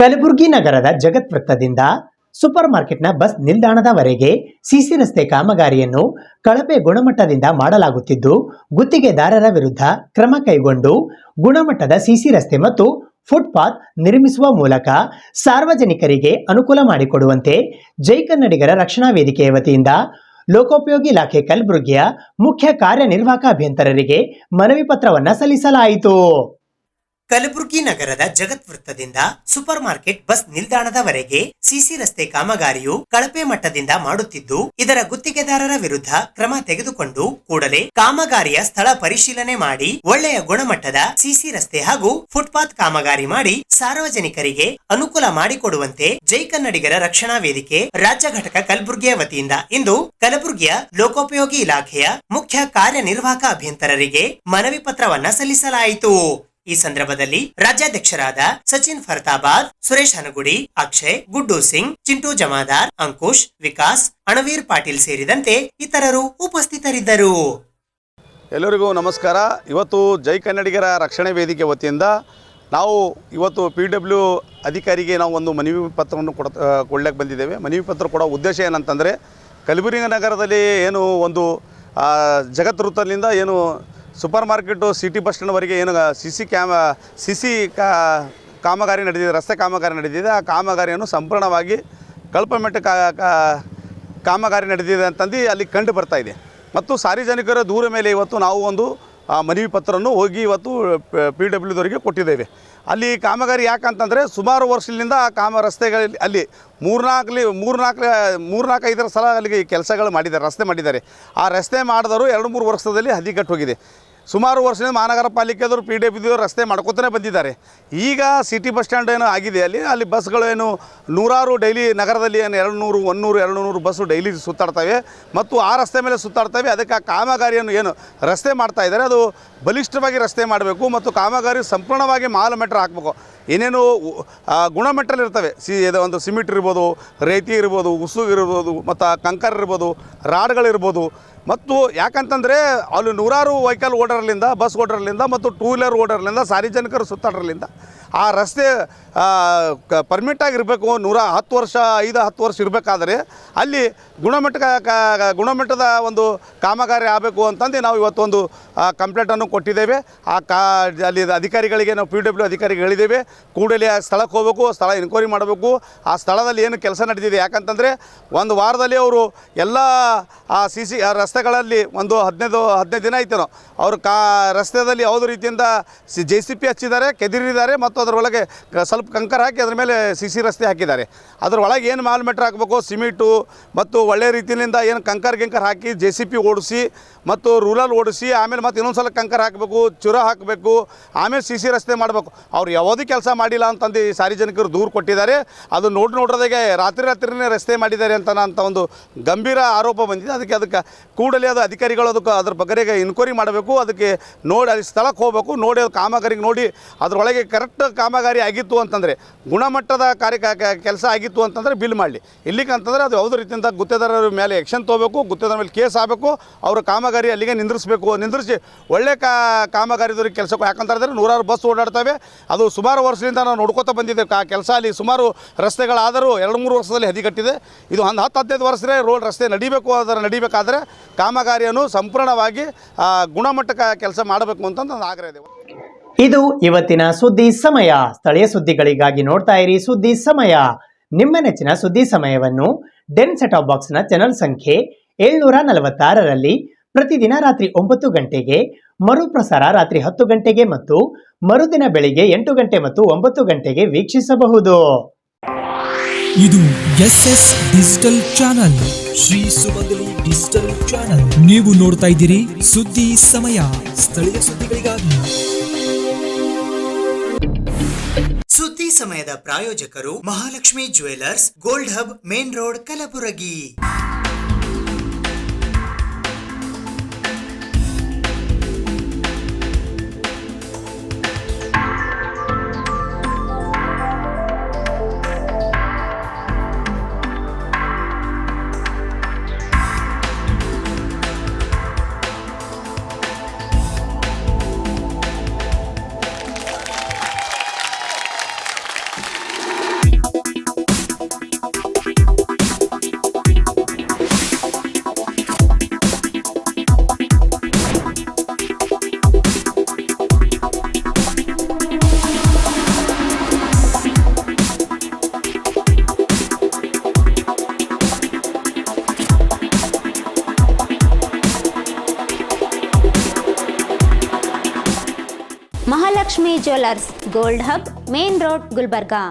ಕಲಬುರಗಿ ನಗರದ ಜಗತ್ ವೃತ್ತದಿಂದ ಸೂಪರ್ ಮಾರ್ಕೆಟ್ನ ಬಸ್ ನಿಲ್ದಾಣದವರೆಗೆ ಸಿಸಿ ರಸ್ತೆ ಕಾಮಗಾರಿಯನ್ನು ಕಳಪೆ ಗುಣಮಟ್ಟದಿಂದ ಮಾಡಲಾಗುತ್ತಿದ್ದು, ಗುತ್ತಿಗೆದಾರರ ವಿರುದ್ಧ ಕ್ರಮ ಕೈಗೊಂಡು ಗುಣಮಟ್ಟದ ಸಿಸಿ ರಸ್ತೆ ಮತ್ತು ಫುಟ್ಪಾತ್ ನಿರ್ಮಿಸುವ ಮೂಲಕ ಸಾರ್ವಜನಿಕರಿಗೆ ಅನುಕೂಲ ಮಾಡಿಕೊಡುವಂತೆ ಜೈ ಕನ್ನಡಿಗರ ರಕ್ಷಣಾ ವೇದಿಕೆಯ ವತಿಯಿಂದ ಲೋಕೋಪಯೋಗಿ ಇಲಾಖೆ ಕಲಬುರಗಿಯ ಮುಖ್ಯ ಕಾರ್ಯನಿರ್ವಾಹಕ ಅಭಿಯಂತರರಿಗೆ ಮನವಿ ಪತ್ರವನ್ನು ಸಲ್ಲಿಸಲಾಯಿತು. ಕಲಬುರಗಿ ನಗರದ ಜಗತ್ ವೃತ್ತದಿಂದ ಸೂಪರ್ ಮಾರ್ಕೆಟ್ ಬಸ್ ನಿಲ್ದಾಣದವರೆಗೆ ಸಿಸಿ ರಸ್ತೆ ಕಾಮಗಾರಿಯು ಕಳಪೆ ಮಟ್ಟದಿಂದ ಮಾಡುತ್ತಿದ್ದು, ಇದರ ಗುತ್ತಿಗೆದಾರರ ವಿರುದ್ಧ ಕ್ರಮ ತೆಗೆದುಕೊಂಡು ಕೂಡಲೇ ಕಾಮಗಾರಿಯ ಸ್ಥಳ ಪರಿಶೀಲನೆ ಮಾಡಿ ಒಳ್ಳೆಯ ಗುಣಮಟ್ಟದ ಸಿಸಿ ರಸ್ತೆ ಹಾಗೂ ಫುಟ್ಪಾತ್ ಕಾಮಗಾರಿ ಮಾಡಿ ಸಾರ್ವಜನಿಕರಿಗೆ ಅನುಕೂಲ ಮಾಡಿಕೊಡುವಂತೆ ಜೈ ಕನ್ನಡಿಗರ ರಕ್ಷಣಾ ವೇದಿಕೆ ರಾಜ್ಯ ಘಟಕ ಕಲಬುರಗಿಯ ವತಿಯಿಂದ ಇಂದು ಕಲಬುರಗಿಯ ಲೋಕೋಪಯೋಗಿ ಇಲಾಖೆಯ ಮುಖ್ಯ ಕಾರ್ಯನಿರ್ವಾಹಕ ಅಭಿಯಂತರರಿಗೆ ಮನವಿ ಪತ್ರವನ್ನ ಸಲ್ಲಿಸಲಾಯಿತು. ಈ ಸಂದರ್ಭದಲ್ಲಿ ರಾಜ್ಯಾಧ್ಯಕ್ಷರಾದ ಸಚಿನ್ ಫರ್ತಾಬಾದ್, ಸುರೇಶ್ ಹನಗುಡಿ, ಅಕ್ಷಯ್, ಗುಡ್ಡು ಸಿಂಗ್, ಚಿಂಟು ಜಮಾದಾರ್, ಅಂಕುಶ್, ವಿಕಾಸ್, ಅಣವೀರ್ ಪಾಟೀಲ್ ಸೇರಿದಂತೆ ಇತರರು ಉಪಸ್ಥಿತರಿದ್ದರು. ಎಲ್ಲರಿಗೂ ನಮಸ್ಕಾರ. ಇವತ್ತು ಜೈ ಕನ್ನಡಿಗರ ರಕ್ಷಣೆ ವೇದಿಕೆ ವತಿಯಿಂದ ನಾವು ಇವತ್ತು PW ಅಧಿಕಾರಿಗೆ ನಾವು ಒಂದು ಮನವಿ ಪತ್ರವನ್ನು ಕೊಡಲಿಕ್ಕೆ ಬಂದಿದ್ದೇವೆ. ಮನವಿ ಪತ್ರ ಕೊಡೋ ಉದ್ದೇಶ ಏನಂತಂದರೆ, ಕಲಬುರಗಿ ನಗರದಲ್ಲಿ ಏನು ಒಂದು ಜಗತ್ ವೃತ್ತದಿಂದ ಏನು ಸೂಪರ್ ಮಾರ್ಕೆಟು ಸಿಟಿ ಬಸ್ ಸ್ಟ್ಯಾಂಡ್ವರೆಗೆ ಏನು ಸಿಸಿ ಕಾಮಗಾರಿ ನಡೆದಿದೆ, ರಸ್ತೆ ಕಾಮಗಾರಿ ನಡೆದಿದೆ. ಆ ಕಾಮಗಾರಿಯನ್ನು ಸಂಪೂರ್ಣವಾಗಿ ಕಳಪೆಮಟ್ಟ ಕಾಮಗಾರಿ ನಡೆದಿದೆ ಅಂತಂದು ಅಲ್ಲಿ ಕಂಡು ಬರ್ತಾ ಇದೆ. ಮತ್ತು ಸಾರ್ವಜನಿಕರ ದೂರ ಮೇಲೆ ಇವತ್ತು ನಾವು ಒಂದು ಮನವಿ ಪತ್ರವನ್ನು ಹೋಗಿ ಇವತ್ತು PWದವರಿಗೆ ಕೊಟ್ಟಿದ್ದೇವೆ. ಅಲ್ಲಿ ಕಾಮಗಾರಿ ಯಾಕಂತಂದರೆ ಸುಮಾರು ವರ್ಷದಿಂದ ರಸ್ತೆಗಳಲ್ಲಿ ಅಲ್ಲಿ ಮೂರ್ನಾಲ್ಕು ಸಲ ಅಲ್ಲಿಗೆ ಕೆಲಸಗಳು ಮಾಡಿದ್ದಾರೆ, ರಸ್ತೆ ಮಾಡಿದ್ದಾರೆ. ಆ ರಸ್ತೆ ಮಾಡಿದವರು 2-3 ವರ್ಷದಲ್ಲಿ ಹದಿಗಟ್ಟು ಹೋಗಿದೆ. ಸುಮಾರು ವರ್ಷದಿಂದ ಮಹಾನಗರ ಪಾಲಿಕೆದವರು PWದವರು ರಸ್ತೆ ಮಾಡ್ಕೊತಾನೆ ಬಂದಿದ್ದಾರೆ. ಈಗ ಸಿಟಿ ಬಸ್ ಸ್ಟ್ಯಾಂಡ್ ಏನೋ ಆಗಿದೆ, ಅಲ್ಲಿ ಬಸ್ಗಳು ಏನು ನೂರಾರು ಡೈಲಿ ನಗರದಲ್ಲಿ ಏನು 100-200 ಬಸ್ಸು ಡೈಲಿ ಸುತ್ತಾಡ್ತವೆ ಮತ್ತು ಆ ರಸ್ತೆ ಮೇಲೆ ಸುತ್ತಾಡ್ತವೆ. ಅದಕ್ಕೆ ಆ ಕಾಮಗಾರಿಯನ್ನು ಏನು ರಸ್ತೆ ಮಾಡ್ತಾ ಇದ್ದಾರೆ ಅದು ಬಲಿಷ್ಠವಾಗಿ ರಸ್ತೆ ಮಾಡಬೇಕು ಮತ್ತು ಕಾಮಗಾರಿ ಸಂಪೂರ್ಣವಾಗಿ ಮಾಲಮೆಟ್ರ್ ಹಾಕಬೇಕು. ಏನೇನು ಗುಣಮಟ್ಟದಲ್ಲಿ ಇರ್ತವೆ, ಒಂದು ಸಿಮೆಂಟ್ ಇರ್ಬೋದು, ರೇತಿ ಇರ್ಬೋದು, ಉಸುಗು ಇರ್ಬೋದು, ಮತ್ತು ಕಂಕರ್ ಇರ್ಬೋದು, ರಾಡ್ಗಳಿರ್ಬೋದು. ಮತ್ತು ಯಾಕಂತಂದರೆ ಅಲ್ಲಿ ನೂರಾರು ವೆಹಿಕಲ್ ಓಡರ್ಲಿಂದ, ಬಸ್ ಓಡರ್ಲಿಂದ ಮತ್ತು 2 ವೀಲರ್ ಓಡರ್ಲಿಂದ ಸಾರ್ವಜನಿಕರು ಸುತ್ತಾಡಲಿಂದ ಆ ರಸ್ತೆ ಪರ್ಮಿಟಾಗಿರಬೇಕು. 10 ವರ್ಷ ಇರಬೇಕಾದ್ರೆ ಅಲ್ಲಿ ಗುಣಮಟ್ಟದ ಒಂದು ಕಾಮಗಾರಿ ಆಗಬೇಕು ಅಂತಂದು ನಾವು ಇವತ್ತೊಂದು ಕಂಪ್ಲೇಂಟನ್ನು ಕೊಟ್ಟಿದ್ದೇವೆ. ಅಲ್ಲಿ ಅಧಿಕಾರಿಗಳಿಗೆ ನಾವು PW ಅಧಿಕಾರಿಗೆ ಹೇಳಿದ್ದೇವೆ, ಕೂಡಲೇ ಆ ಸ್ಥಳಕ್ಕೆ ಹೋಗಬೇಕು, ಸ್ಥಳ ಎನ್ಕ್ವೈರಿ ಮಾಡಬೇಕು. ಆ ಸ್ಥಳದಲ್ಲಿ ಏನು ಕೆಲಸ ನಡೆದಿದೆ, ಯಾಕಂತಂದರೆ ಒಂದು ವಾರದಲ್ಲಿ ಅವರು ಎಲ್ಲ ಆ ಸಿಸಿ ರಸ್ತೆಗಳಲ್ಲಿ ಒಂದು 15 ದಿನ ಆಯ್ತೇನೋ ಅವರು ರಸ್ತೆಯಲ್ಲಿ ಯಾವುದೇ ರೀತಿಯಿಂದ JCP ಹಚ್ಚಿದ್ದಾರೆ, ಕೆದರಿದ್ದಾರೆ ಮತ್ತು ಅದರೊಳಗೆ ಸ್ವಲ್ಪ ಕಂಕರ್ ಹಾಕಿ ಅದ್ರ ಮೇಲೆ ಸಿಸಿ ರಸ್ತೆ ಹಾಕಿದ್ದಾರೆ. ಅದರೊಳಗೆ ಏನು ಮಾಲ್ಮೆಟ್ರ್ ಹಾಕಬೇಕು, ಸಿಮೆಂಟು ಮತ್ತು ಒಳ್ಳೆ ರೀತಿಯಿಂದ ಏನು ಕಂಕರ್ ಹಾಕಿ JCP ಓಡಿಸಿ ಮತ್ತು ರೂರಲ್ ಓಡಿಸಿ ಆಮೇಲೆ ಮತ್ತು ಇನ್ನೊಂದು ಸಲ ಕಂಕರ್ ಹಾಕಬೇಕು, ಚುರ ಹಾಕಬೇಕು, ಆಮೇಲೆ ಸಿಸಿ ರಸ್ತೆ ಮಾಡಬೇಕು. ಅವ್ರು ಯಾವುದೇ ಕೆಲಸ ಮಾಡಿಲ್ಲ ಅಂತಂದು ಸಾರ್ವಜನಿಕರು ದೂರು ಕೊಟ್ಟಿದ್ದಾರೆ. ಅದು ನೋಡೋದಾಗೆ ರಾತ್ರಿನೇ ರಸ್ತೆ ಮಾಡಿದ್ದಾರೆ ಅಂತ ಒಂದು ಗಂಭೀರ ಆರೋಪ ಬಂದಿದೆ. ಅದಕ್ಕೆ ಕೂಡಲೇ ಅದು ಅಧಿಕಾರಿಗಳು ಅದ್ರ ಬಗ್ಗೆ ಇನ್ಕ್ವೈರಿ ಮಾಡಬೇಕು. ಅದಕ್ಕೆ ನೋಡಿ ಅಲ್ಲಿ ಸ್ಥಳಕ್ಕೆ ಹೋಗಬೇಕು, ನೋಡಿ ಅದು ಕಾಮಗಾರಿಗೆ ನೋಡಿ ಅದರೊಳಗೆ ಕರೆಕ್ಟ್ ಕಾಮಗಾರಿ ಆಗಿತ್ತು ಅಂತಂದರೆ, ಗುಣಮಟ್ಟದ ಕೆಲಸ ಆಗಿತ್ತು ಅಂತಂದರೆ ಬಿಲ್ ಮಾಡಲಿ. ಇಲ್ಲಿಗೆ ಅಂತಂದರೆ ಅದು ಯಾವುದೇ ರೀತಿಯಿಂದ ಗುತ್ತೇದಾರರ ಮೇಲೆ ಆ್ಯಕ್ಷನ್ ತೊಗೋಬೇಕು, ಗುತ್ತೇದಾರ ಮೇಲೆ ಕೇಸ್ ಆಗಬೇಕು, ಅವರ ಕಾಮಗಾರಿ ಅಲ್ಲಿಗೆ ನಿಂದ್ರಿಸಿ ಒಳ್ಳೆ ಕಾಮಗಾರಿದವ್ರಿಗೆ ಕೆಲಸಕ್ಕೂ. ಯಾಕಂತಂದರೆ ನೂರಾರು ಬಸ್ ಓಡಾಡ್ತವೆ. ಅದು ಸುಮಾರು ವರ್ಷದಿಂದ ನಾವು ನೋಡ್ಕೋತಾ ಬಂದಿದ್ದೇವೆ. ಕೆಲಸ ಅಲ್ಲಿ ಸುಮಾರು ರಸ್ತೆಗಳಾದರೂ 2-3 ವರ್ಷದಲ್ಲಿ ಹದಿಗಟ್ಟಿದೆ. ಇದು ಒಂದು 10-15 ವರ್ಷದೇ ರೋಡ್ ರಸ್ತೆ ನಡಿಬೇಕಾದ್ರೆ ಕಾಮಗಾರಿಯನ್ನು ಸಂಪೂರ್ಣವಾಗಿ ಗುಣಮಟ್ಟ ಕೆಲಸ ಮಾಡಬೇಕು ಅಂತ ನನ್ನ ಆಗ್ರಹ ಇದೆ. ಇದು ಇವತ್ತಿನ ಸುದ್ದಿ ಸಮಯ. ಸ್ಥಳೀಯ ಸುದ್ದಿಗಳಿಗಾಗಿ ನೋಡ್ತಾ ಇರಿ ಸುದ್ದಿ ಸಮಯ. ನಿಮ್ಮ ನೆಚ್ಚಿನ ಸುದ್ದಿ ಸಮಯವನ್ನು ಡೆನ್ ಸೆಟ್ ಆಫ್ ಬಾಕ್ಸ್ನ ಚಾನೆಲ್ ಸಂಖ್ಯೆ 746ರಲ್ಲಿ ಪ್ರತಿದಿನ ರಾತ್ರಿ 9 ಗಂಟೆಗೆ, ಮರುಪ್ರಸಾರ ರಾತ್ರಿ 10 ಗಂಟೆಗೆ ಮತ್ತು ಮರುದಿನ ಬೆಳಿಗ್ಗೆ 8 ಗಂಟೆ ಮತ್ತು 9 ಗಂಟೆಗೆ ವೀಕ್ಷಿಸಬಹುದು. ಇದು SS ಡಿಜಿಟಲ್ ಚಾನಲ್, ಶ್ರೀ ಸುಮಂಗಲಿ ಡಿಜಿಟಲ್ ಚಾನಲ್. ನೀವು ನೋಡ್ತಾ ಇದ್ದೀರಿ ಸುದ್ದಿ ಸಮಯ, ಸ್ಥಳೀಯ ಸುದ್ದಿಗಳಿಗಾಗಿ. ಸುದ್ದಿ ಸಮಯದ ಪ್ರಾಯೋಜಕರು Mahalakshmi jewellers, gold hub, main road, Kalaburagi. Mahalakshmi jewellers gold hub main road Gulbarga.